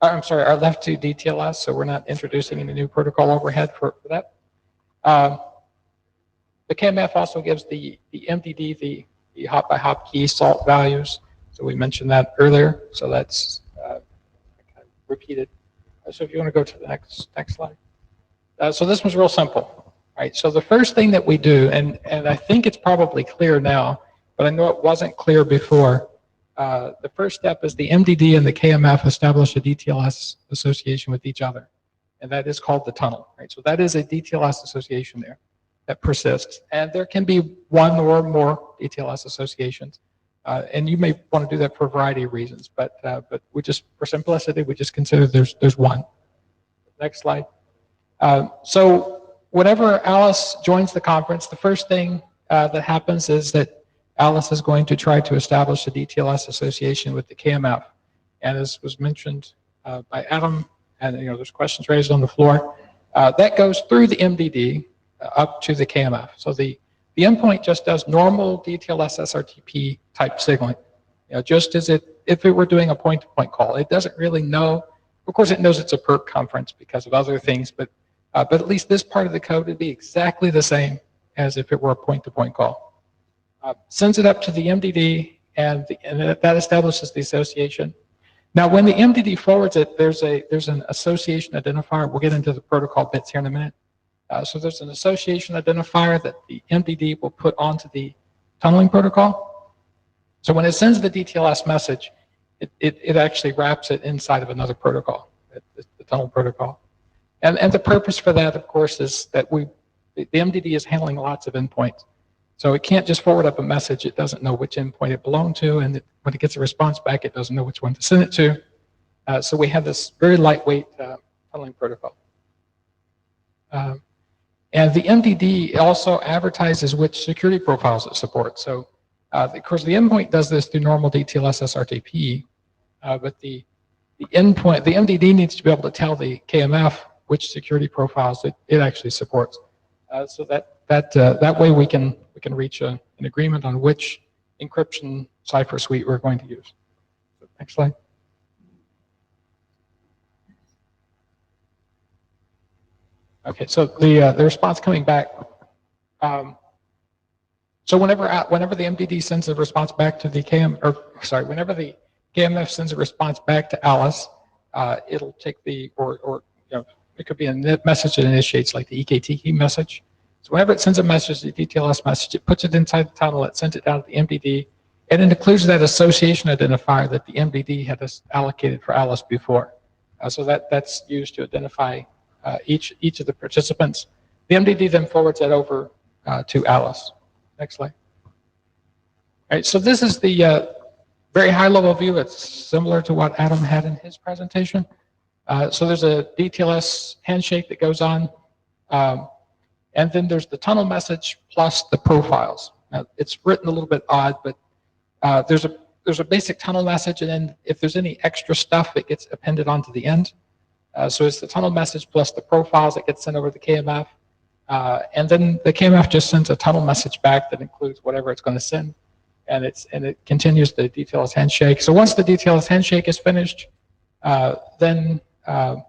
Are left to DTLS. So we're not introducing any new protocol overhead for that. The KMF also gives the MDD the hop by hop key salt values. So we mentioned that earlier. So that's repeated. So if you want to go to the next slide. So this was real simple, right? So the first thing that we do, and I think it's probably clear now, but I know it wasn't clear before. The first step is the MDD and the KMF establish a DTLS association with each other, and that is called the tunnel, right? So that is a DTLS association there that persists, and there can be one or more DTLS associations, and you may want to do that for a variety of reasons, but we just, for simplicity, we just consider there's one. Next slide. So whenever Alice joins the conference, the first thing that happens is that Alice is going to try to establish a DTLS association with the KMF. And as was mentioned by Adam, and there's questions raised on the floor, that goes through the MDD up to the KMF. So the endpoint just does normal DTLS SRTP type signaling, just as if it were doing a point-to-point call. It doesn't really know. Of course, it knows it's a PERC conference because of other things, but at least this part of the code would be exactly the same as if it were a point-to-point call. Sends it up to the MDD, and that establishes the association. Now, when the MDD forwards it, there's an association identifier. We'll get into the protocol bits here in a minute. So there's an association identifier that the MDD will put onto the tunneling protocol. So when it sends the DTLS message, it actually wraps it inside of another protocol, the tunnel protocol. And the purpose for that, of course, is that the MDD is handling lots of endpoints. So it can't just forward up a message. It doesn't know which endpoint it belonged to, and when it gets a response back, it doesn't know which one to send it to. So we have this very lightweight tunneling protocol. And the MDD also advertises which security profiles it supports. So, of course, the endpoint does this through normal DTLS SRTP, but the endpoint, the MDD needs to be able to tell the KMF which security profiles it actually supports. So that way we can reach an agreement on which encryption cipher suite we're going to use. So, next slide. Okay, so the response coming back. So whenever the MDD sends a response back to the whenever the KMF sends a response back to Alice, it'll take it could be a message that initiates like the EKT key message. So whenever it sends a message, the DTLS message, it puts it inside the tunnel, it sends it down to the MDD, and it includes that association identifier that the MDD had allocated for Alice before. So that's used to identify each of the participants. The MDD then forwards that over to Alice. Next slide. All right, so this is the very high-level view. It's similar to what Adam had in his presentation. So there's a DTLS handshake that goes on, and then there's the tunnel message plus the profiles. Now, it's written a little bit odd, but there's a basic tunnel message, and then if there's any extra stuff, it gets appended onto the end. So it's the tunnel message plus the profiles that gets sent over to the KMF, and then the KMF just sends a tunnel message back that includes whatever it's going to send, and it continues the DTLS handshake. So once the DTLS handshake is finished, then let's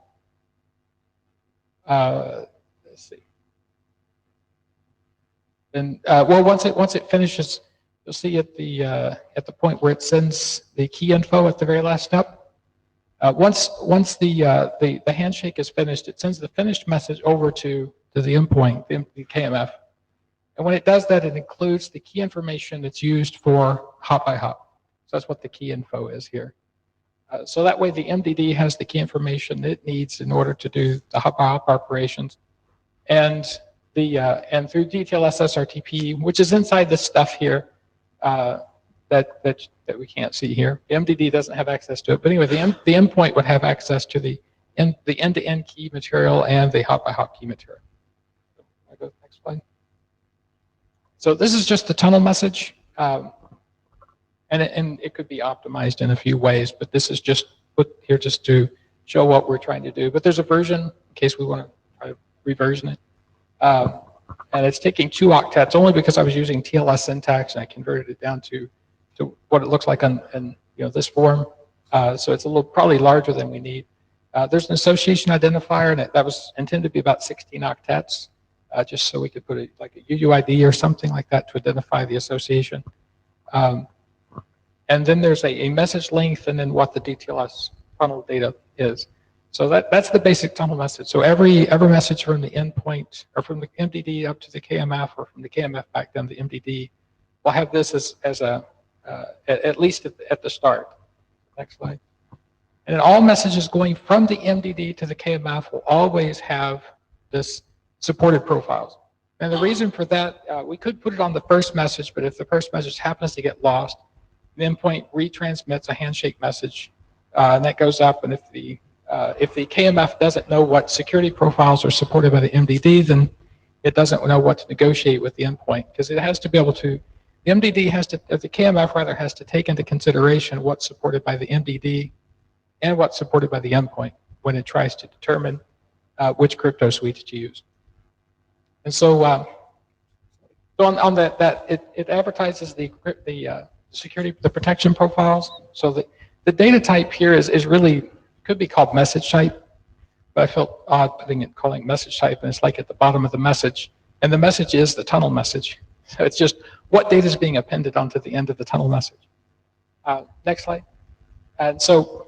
see. Then well, once it finishes, you'll see at the point where it sends the key info at the very last step. Once the handshake is finished, it sends the finished message over to the endpoint, the KMF. And when it does that, it includes the key information that's used for hop by hop. So that's what the key info is here. So that way the MDD has the key information it needs in order to do the hop by hop operations. And through DTLS SRTP, which is inside this stuff here, that we can't see here. The MDD doesn't have access to it. But anyway, the endpoint would have access to the end-to-end key material and the hop-by-hop key material. I'll go to the next slide. So this is just the tunnel message. And it could be optimized in a few ways, but this is just put here just to show what we're trying to do. But there's a version in case we want to try to reversion it. And it's taking 2 octets only because I was using TLS syntax and I converted it down to what it looks like in this form. So it's a little probably larger than we need. There's an association identifier, and that was intended to be about 16 octets, just so we could put like a UUID or something like that to identify the association. And then there's a message length, and then what the DTLS funnel data is. So that's the basic tunnel message. So every message from the endpoint, or from the MDD up to the KMF, or from the KMF back down to the MDD, will have this as a at least at the start. Next slide. And then all messages going from the MDD to the KMF will always have this supported profiles. And the reason for that, we could put it on the first message, but if the first message happens to get lost, the endpoint retransmits a handshake message, and that goes up. And if the KMF doesn't know what security profiles are supported by the MDD, then it doesn't know what to negotiate with the endpoint, because it has to be able to. The MDD has to, the KMF rather, has to take into consideration what's supported by the MDD and what's supported by the endpoint when it tries to determine which crypto suite to use. And so, on that, it advertises the security, the protection profiles. So the data type here is really, could be called message type, but I felt odd calling it message type, and it's like at the bottom of the message. And the message is the tunnel message. So it's just what data is being appended onto the end of the tunnel message. Next slide. And so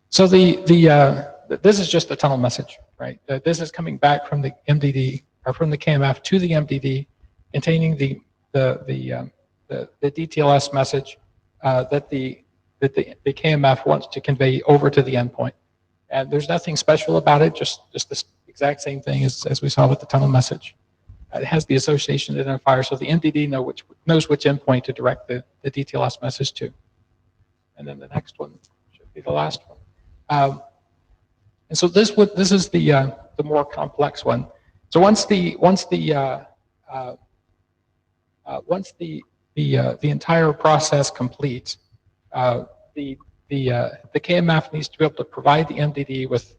this is just the tunnel message, right? This is coming back from the MDD, or from the KMF to the MDD, containing the DTLS message that the KMF wants to convey over to the endpoint. And there's nothing special about it, just this exact same thing as we saw with the tunnel message. It has the association identifier, so the MDD knows which endpoint to direct the DTLS message to. And then the next one should be the last one. And so this is the more complex one. So once the entire process completes, the KMF needs to be able to provide the MDD with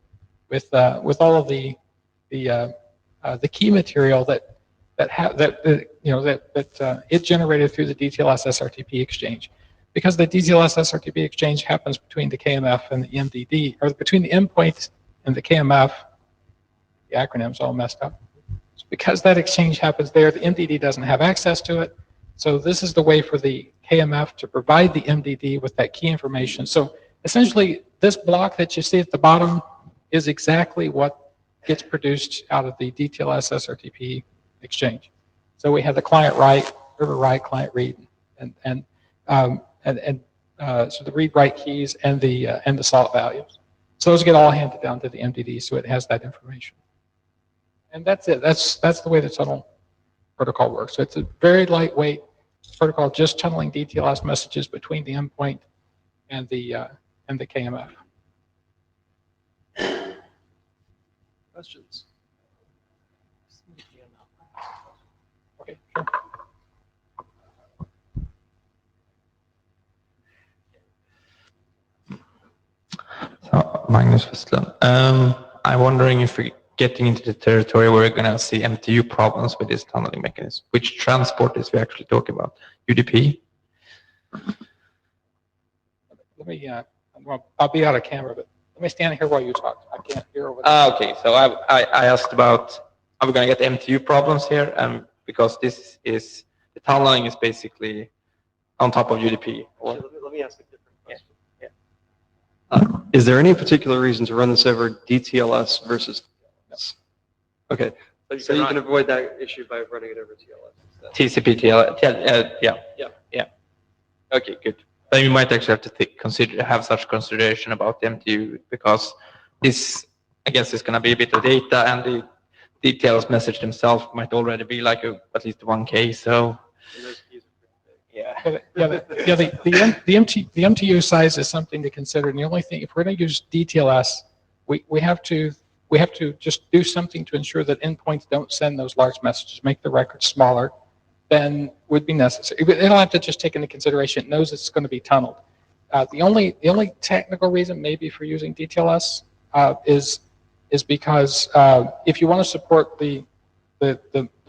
all of the key material that it generated through the DTLS SRTP exchange, because the DTLS SRTP exchange happens between the KMF and the MDD, or between the endpoint and the KMF. The acronym's all messed up. So because that exchange happens there, the MDD doesn't have access to it. So this is the way for the KMF to provide the MDD with that key information. So essentially, this block that you see at the bottom is exactly what gets produced out of the DTLS SRTP exchange. So we have the client write, server write, client read, and so the read write keys and the salt values. So those get all handed down to the MDD, so it has that information. And that's it. That's the way the tunnel protocol works. So it's a very lightweight protocol, just tunneling DTLS messages between the endpoint and the KMF. Questions? Okay, sure. So, Magnus Westlund. I'm wondering if we're getting into the territory where we're going to see MTU problems with this tunneling mechanism. Which transport is we actually talking about? UDP? Let me, I'll be out of camera, but let me stand here while you talk. I can't hear over there. Okay, so I asked about, are we going to get MTU problems here? Because this is, the tunneling is basically on top of UDP. Or, Let me ask a different question. Is there any particular reason to run this over DTLS versus TLS? Okay, so you can avoid that issue by running it over TLS. TCP, yeah. Okay, good. Then you might actually have to have such consideration about the MTU, because this, I guess, is going to be a bit of data, and the details message themselves might already be like at least 1K. So The MTU size is something to consider. And the only thing, if we're going to use DTLS, we have to just do something to ensure that endpoints don't send those large messages, make the record smaller than would be necessary. It'll have to just take into consideration, it knows it's going to be tunneled. The only technical reason maybe for using DTLS is because if you want to support the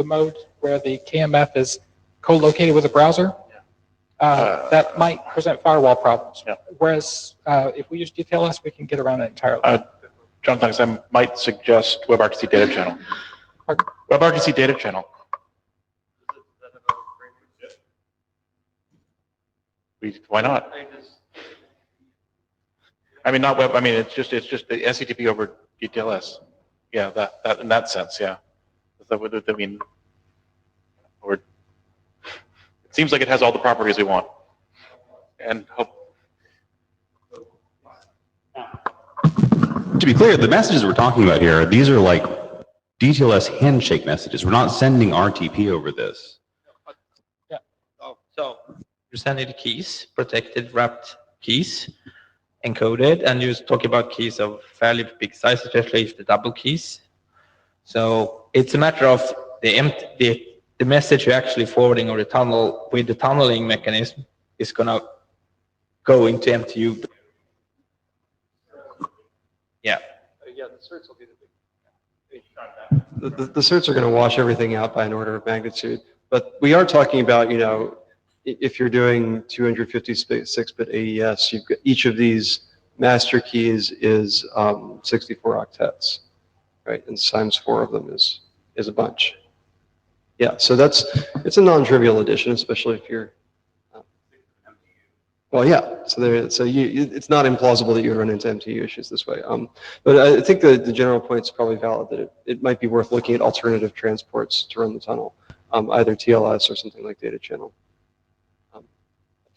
mode where the KMF is co-located with a browser, that might present firewall problems. Yeah. Whereas if we use DTLS, we can get around it entirely. John, thanks. I might suggest WebRTC data channel. Pardon? WebRTC data channel. Why not? I mean, not web. I mean, it's just the SCTP over DTLS. Yeah, that in that sense, yeah. Is that what I mean? Or it seems like it has all the properties we want. And hope. To be clear, the messages we're talking about here, these are like DTLS handshake messages. We're not sending RTP over this. Yeah. Oh, so you're sending the keys, protected, wrapped keys, encoded, and you're talking about keys of fairly big size, especially if the double keys. So it's a matter of the message you're actually forwarding or the tunnel with the tunneling mechanism is going to go into MTU. Yeah. Yeah, the certs will be the big. The certs are going to wash everything out by an order of magnitude. But we are talking about, if you're doing 256-bit AES, you've got each of these master keys is 64 octets, right? And times 4 of them is a bunch. Yeah, so it's a non-trivial addition, especially if you're. Well, yeah. So it's not implausible that you would run into MTU issues this way. But I think the general point is probably valid that it might be worth looking at alternative transports to run the tunnel, either TLS or something like data channel.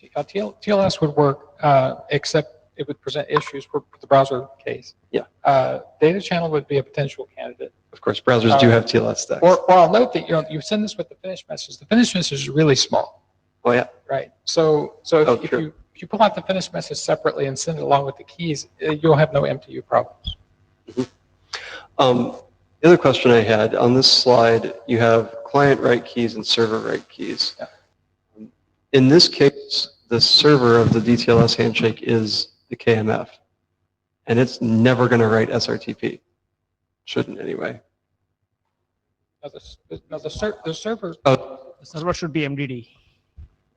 TLS would work, except it would present issues for the browser case. Yeah. Data channel would be a potential candidate. Of course, browsers do have TLS stacks. Or I'll note that you send this with the finished message. The finished message is really small. Oh yeah. Right. So if you pull out the finished message separately and send it along with the keys, you'll have no MTU problems. Mm-hmm. The other question I had on this slide, you have client write keys and server write keys. Yeah. In this case, the server of the DTLS handshake is the KMF, and it's never going to write SRTP. Shouldn't anyway. The server. The server should be MDD.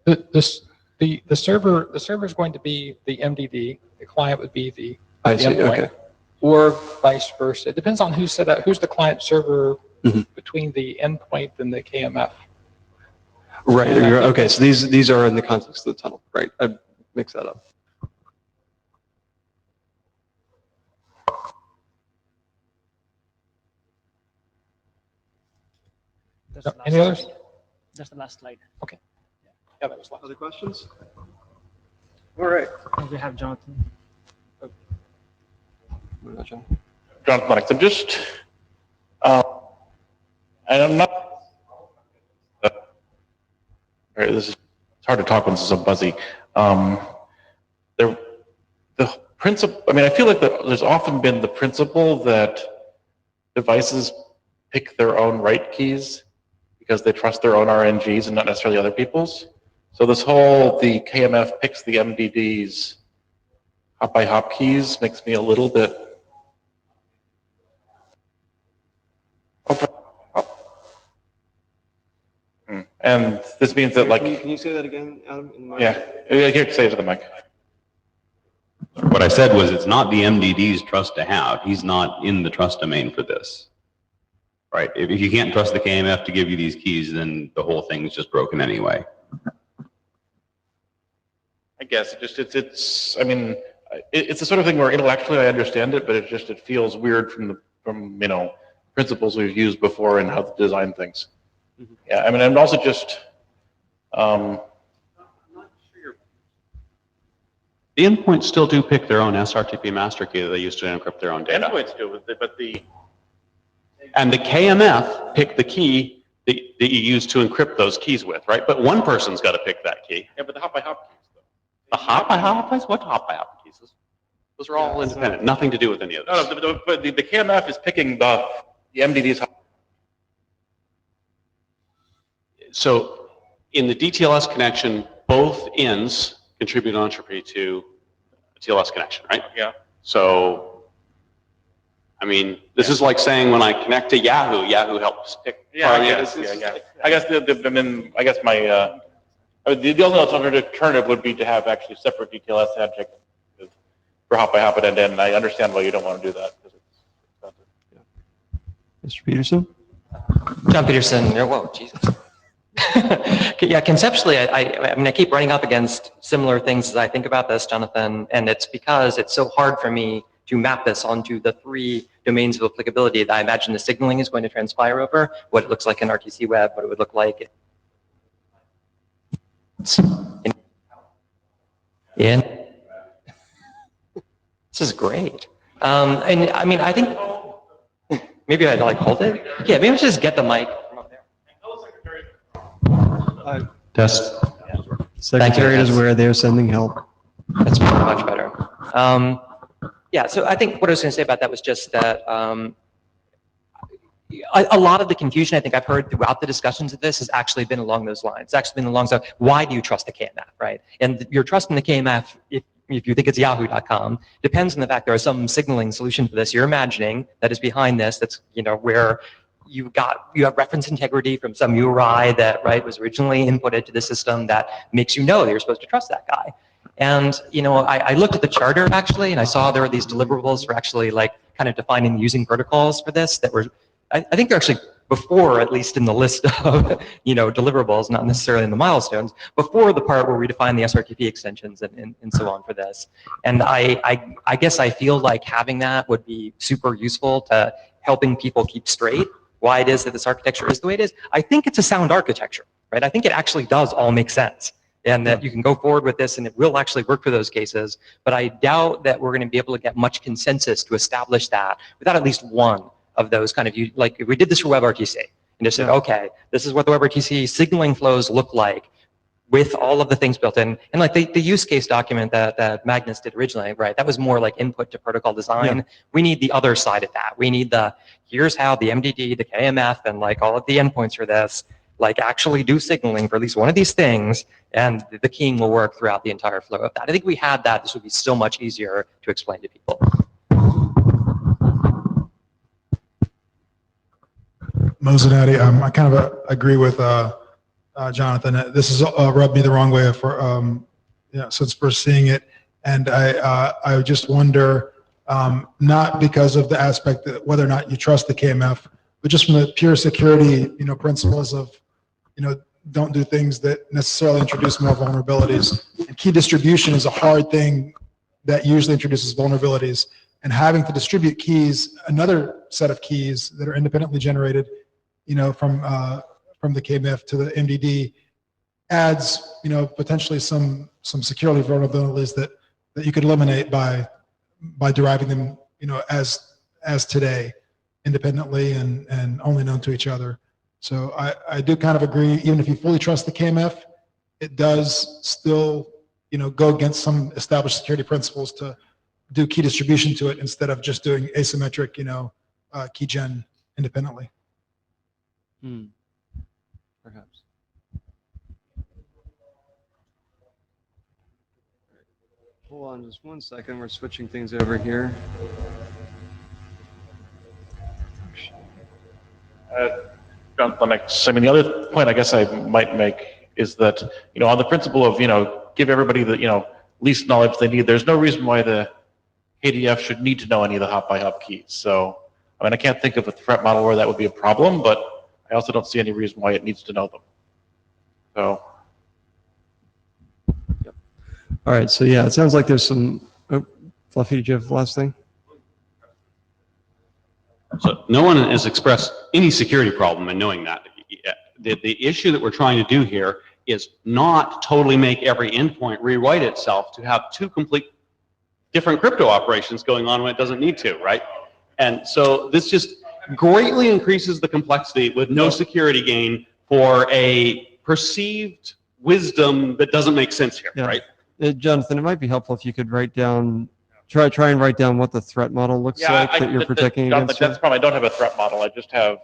The server is going to be the MDD. The client would be the I see. endpoint, Okay. or vice versa. It depends on who's set up. Who's the client server Mhm. between the endpoint and the KMF. Right. Okay. So these are in the context of the tunnel. Right. I mixed that up. Any others? That's the last slide. Okay. Yeah, that was last. Other questions? All right. We have Jonathan. John. Jonathan Lennox, I'm just And I'm not. This is it's hard to talk when this is so buzzy. The principle. I mean, I feel like there's often been the principle that devices pick their own write keys because they trust their own RNGs and not necessarily other people's. So this whole the KMF picks the MDD's hop by hop keys makes me a little bit. And this means that like. Can you say that again, Adam? Yeah, here, say it to the mic. What I said was it's not the MDD's trust to have. He's not in the trust domain for this. Right? If you can't trust the KMF to give you these keys, then the whole thing's just broken anyway. I guess it's I mean, it's the sort of thing where intellectually I understand it, but it feels weird from principles we've used before and how to design things. Yeah, I mean, and also just The endpoints still do pick their own SRTP master key that they use to encrypt their own data. endpoints do, but the And the KMF pick the key that you use to encrypt those keys with, right? But one person's got to pick that key. but the hop by hop keys though. The hop by hop keys? What hop by hop keys? Those are all independent, nothing to do with any of this. No, but the KMF is picking the MDD's. So in the DTLS connection, both ends contribute entropy to the TLS connection, right? Yeah. So, I mean, this is like saying when I connect to Yahoo, Yahoo helps pick. Yeah, I guess. I guess the only alternative would be to have actually separate DTLS handshake for hop by hop at end to end. And I understand why you don't want to do that because it's expensive. Mr. Peterson? John Peterson. Whoa, Jesus. Yeah, conceptually, I mean, I keep running up against similar things as I think about this, Jonathan, and it's because it's so hard for me to map this onto the three domains of applicability that I imagine the signaling is going to transpire over, what it looks like in RTC web, what it would look like in this is great. And I mean, I think maybe I'd like hold it. Yeah, maybe I should just get the mic from up there. Test. Thank Secretary you. is where they're sending help. That's much better. Yeah, so I think what I was going to say about that was just that a lot of the confusion I think I've heard throughout the discussions of this has actually been along those lines. It's actually been along those, why do you trust the KMF, right? And your trust in the KMF, if you think it's yahoo.com, depends on the fact there is some signaling solution for this you're imagining that is behind this, that's, where you have reference integrity from some URI that, right, was originally inputted to the system that makes you know that you're supposed to trust that guy. And, I looked at the charter actually, and I saw there were these deliverables for actually like kind of defining the using protocols for this that were, I think they're actually before, at least in the list of, deliverables, not necessarily in the milestones, before the part where we define the SRTP extensions and so on for this. And I guess I feel like having that would be super useful to helping people keep straight why it is that this architecture is the way it is. I think it's a sound architecture, right? I think it actually does all make sense and that you can go forward with this and it will actually work for those cases. But I doubt that we're going to be able to get much consensus to establish that without at least one of those kind of, like if we did this for WebRTC and just said, okay, this is what the WebRTC signaling flows look like with all of the things built in. And like the use case document that Magnus did originally, right? That was more like input to protocol design. Yeah. We need the other side of that. We need here's how the MDD, the KMF, and like all of the endpoints for this, like actually do signaling for at least one of these things, and the keying will work throughout the entire flow of that. I think we had that, this would be so much easier to explain to people. Mosinati, I kind of agree with Jonathan. This has rubbed me the wrong way since first seeing it, and I just wonder, not because of the aspect that whether or not you trust the KMF, but just from the pure security, principles of, don't do things that necessarily introduce more vulnerabilities. And key distribution is a hard thing that usually introduces vulnerabilities. And having to distribute keys, another set of keys that are independently generated, from the KMF to the MDD, adds, potentially some security vulnerabilities that you could eliminate by deriving them, as today, independently and only known to each other. So I do kind of agree, even if you fully trust the KMF, it does still, go against some established security principles to do key distribution to it instead of just doing asymmetric, key gen independently. Perhaps. Hold on just one second. We're switching things over here. Jonathan, the other point I guess I might make is that, on the principle of, give everybody the, least knowledge they need, there's no reason why the KDF should need to know any of the hop-by-hop keys. So, I can't think of a threat model where that would be a problem, but I also don't see any reason why it needs to know them. So. All right, so yeah, it sounds like there's some, Fluffy, did you have the last thing? So no one has expressed any security problem in knowing that. The issue that we're trying to do here is not totally make every endpoint rewrite itself to have two complete different crypto operations going on when it doesn't need to, right? And so this just greatly increases the complexity with no security gain for a perceived wisdom that doesn't make sense here, right? Jonathan, it might be helpful if you could write down, try and write down what the threat model looks like that you're protecting against. That's the problem. I don't have a threat model. I just have,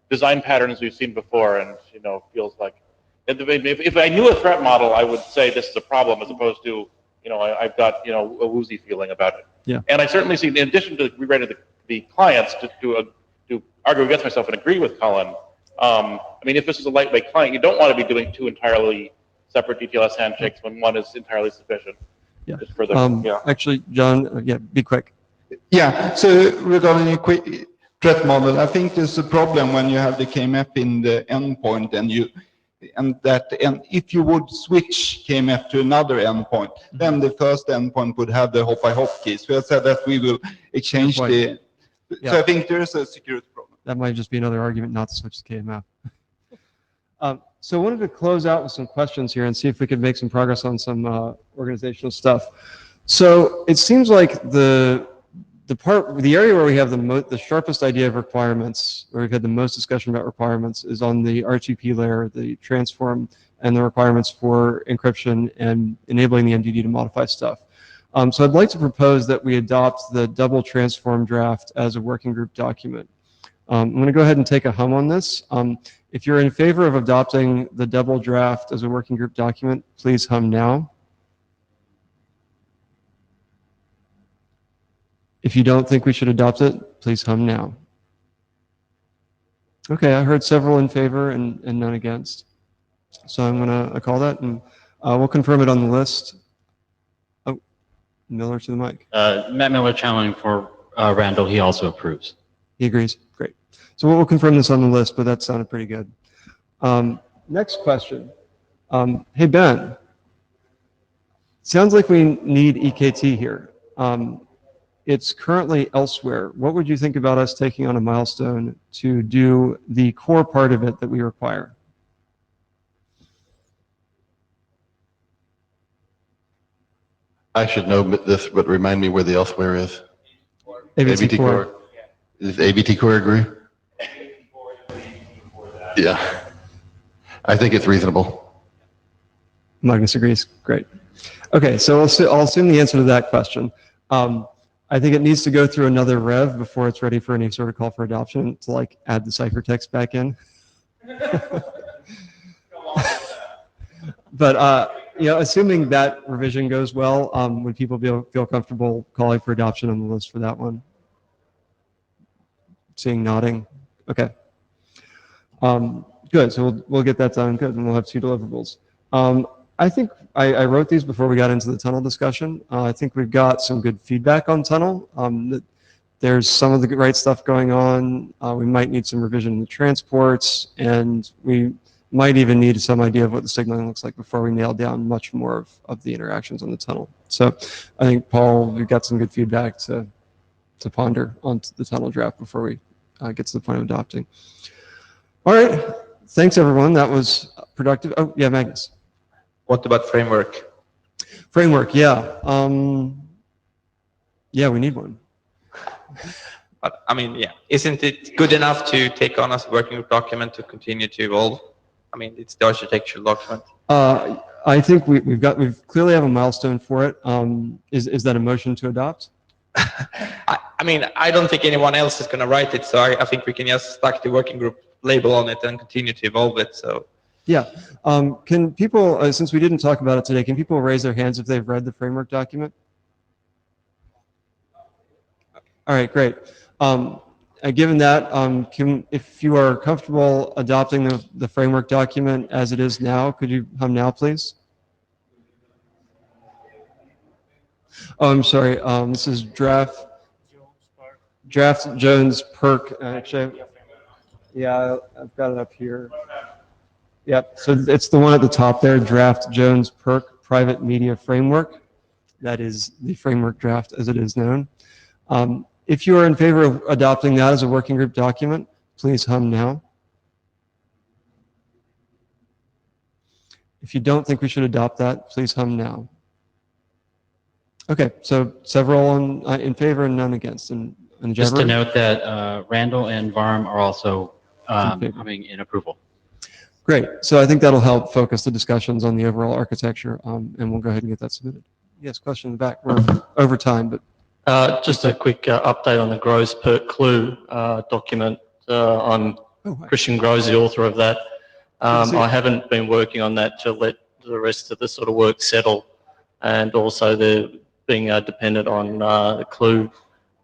design patterns we've seen before, and feels like if I knew a threat model, I would say this is a problem, as opposed to I've got a woozy feeling about it. Yeah. And I certainly see, in addition to rewriting the clients to argue against myself and agree with Colin. If this is a lightweight client, you don't want to be doing two entirely separate DTLS handshakes when one is entirely sufficient. Yeah. Just for the, Actually, John, be quick. Yeah, so regarding a quick threat model, I think there's a problem when you have the KMF in the endpoint and if you would switch KMF to another endpoint, then the first endpoint would have the hop-by-hop keys. So I said that we will exchange so I think there is a security problem. That might just be another argument not to switch to KMF. So I wanted to close out with some questions here and see if we could make some progress on some organizational stuff. So it seems like the area where we have the sharpest idea of requirements, where we've had the most discussion about requirements, is on the RTP layer, the transform, and the requirements for encryption and enabling the MDD to modify stuff. So I'd like to propose that we adopt the double transform draft as a working group document. I'm going to go ahead and take a hum on this. If you're in favor of adopting the double draft as a working group document, please hum now. If you don't think we should adopt it, please hum now. Okay, I heard several in favor and none against. So I'm going to call that, and we'll confirm it on the list. Oh, Miller to the mic. Matt Miller channeling for Randall. He also approves. He agrees. Great. So we'll confirm this on the list, but that sounded pretty good. Next question. Hey, Ben. Sounds like we need EKT here. It's currently elsewhere. What would you think about us taking on a milestone to do the core part of it that we require? I should know this, but remind me where the elsewhere is. ABT core. Does ABT core agree? Yeah. I think it's reasonable. Magnus agrees. Great. Okay, so I'll assume the answer to that question. I think it needs to go through another rev before it's ready for any sort of call for adoption to like add the ciphertext back in. But assuming that revision goes well, would people feel comfortable calling for adoption on the list for that one? Seeing nodding. Okay. Good. So we'll get that done. Good, and we'll have 2 deliverables. I think I wrote these before we got into the tunnel discussion. I think we've got some good feedback on tunnel. There's some of the right stuff going on. We might need some revision in the transports, and we might even need some idea of what the signaling looks like before we nail down much more of the interactions on the tunnel. So I think, Paul, we've got some good feedback to ponder on the tunnel draft before we get to the point of adopting. All right. Thanks, everyone. That was productive. Oh, yeah, Magnus. What about framework? Framework, yeah. Yeah, we need one. But I mean, yeah, isn't it good enough to take on as a working group document to continue to evolve? I mean, it's the architectural document. I think we clearly have a milestone for it. Is that a motion to adopt? I mean, I don't think anyone else is going to write it, so I think we can just stack the working group label on it and continue to evolve it. So. Yeah. Can people, since we didn't talk about it today, can people raise their hands if they've read the framework document? All right, great. Given that, if you are comfortable adopting the framework document as it is now, could you hum now, please? Oh, I'm sorry. This is draft Jones PERC. Actually, yeah, I've got it up here. Yep. So it's the one at the top there. Draft Jones PERC Private Media Framework. That is the framework draft as it is known. If you are in favor of adopting that as a working group document, please hum now. If you don't think we should adopt that, please hum now. Okay, so several in favor and none against. And just to note that Randall and Varm are also humming in approval. Great. So I think that'll help focus the discussions on the overall architecture, and we'll go ahead and get that submitted. Yes, question in the back. We're over time, but. Just a quick update on the Groves PERC clue document. Christian Groves, the author of that. I haven't been working on that to let the rest of the sort of work settle, and also they're being dependent on the clue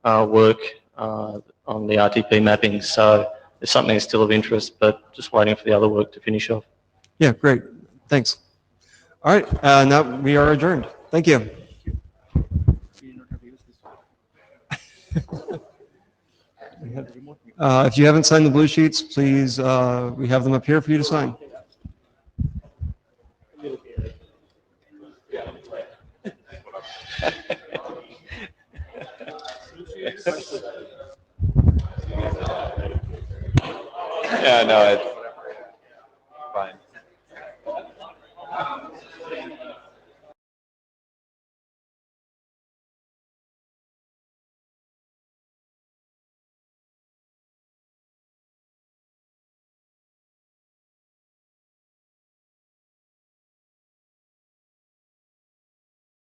work on the RTP mapping. So it's something that's still of interest, but just waiting for the other work to finish off. Yeah, great. Thanks. All right, now we are adjourned. Thank you. If you haven't signed the blue sheets, please, we have them up here for you to sign. Yeah, no,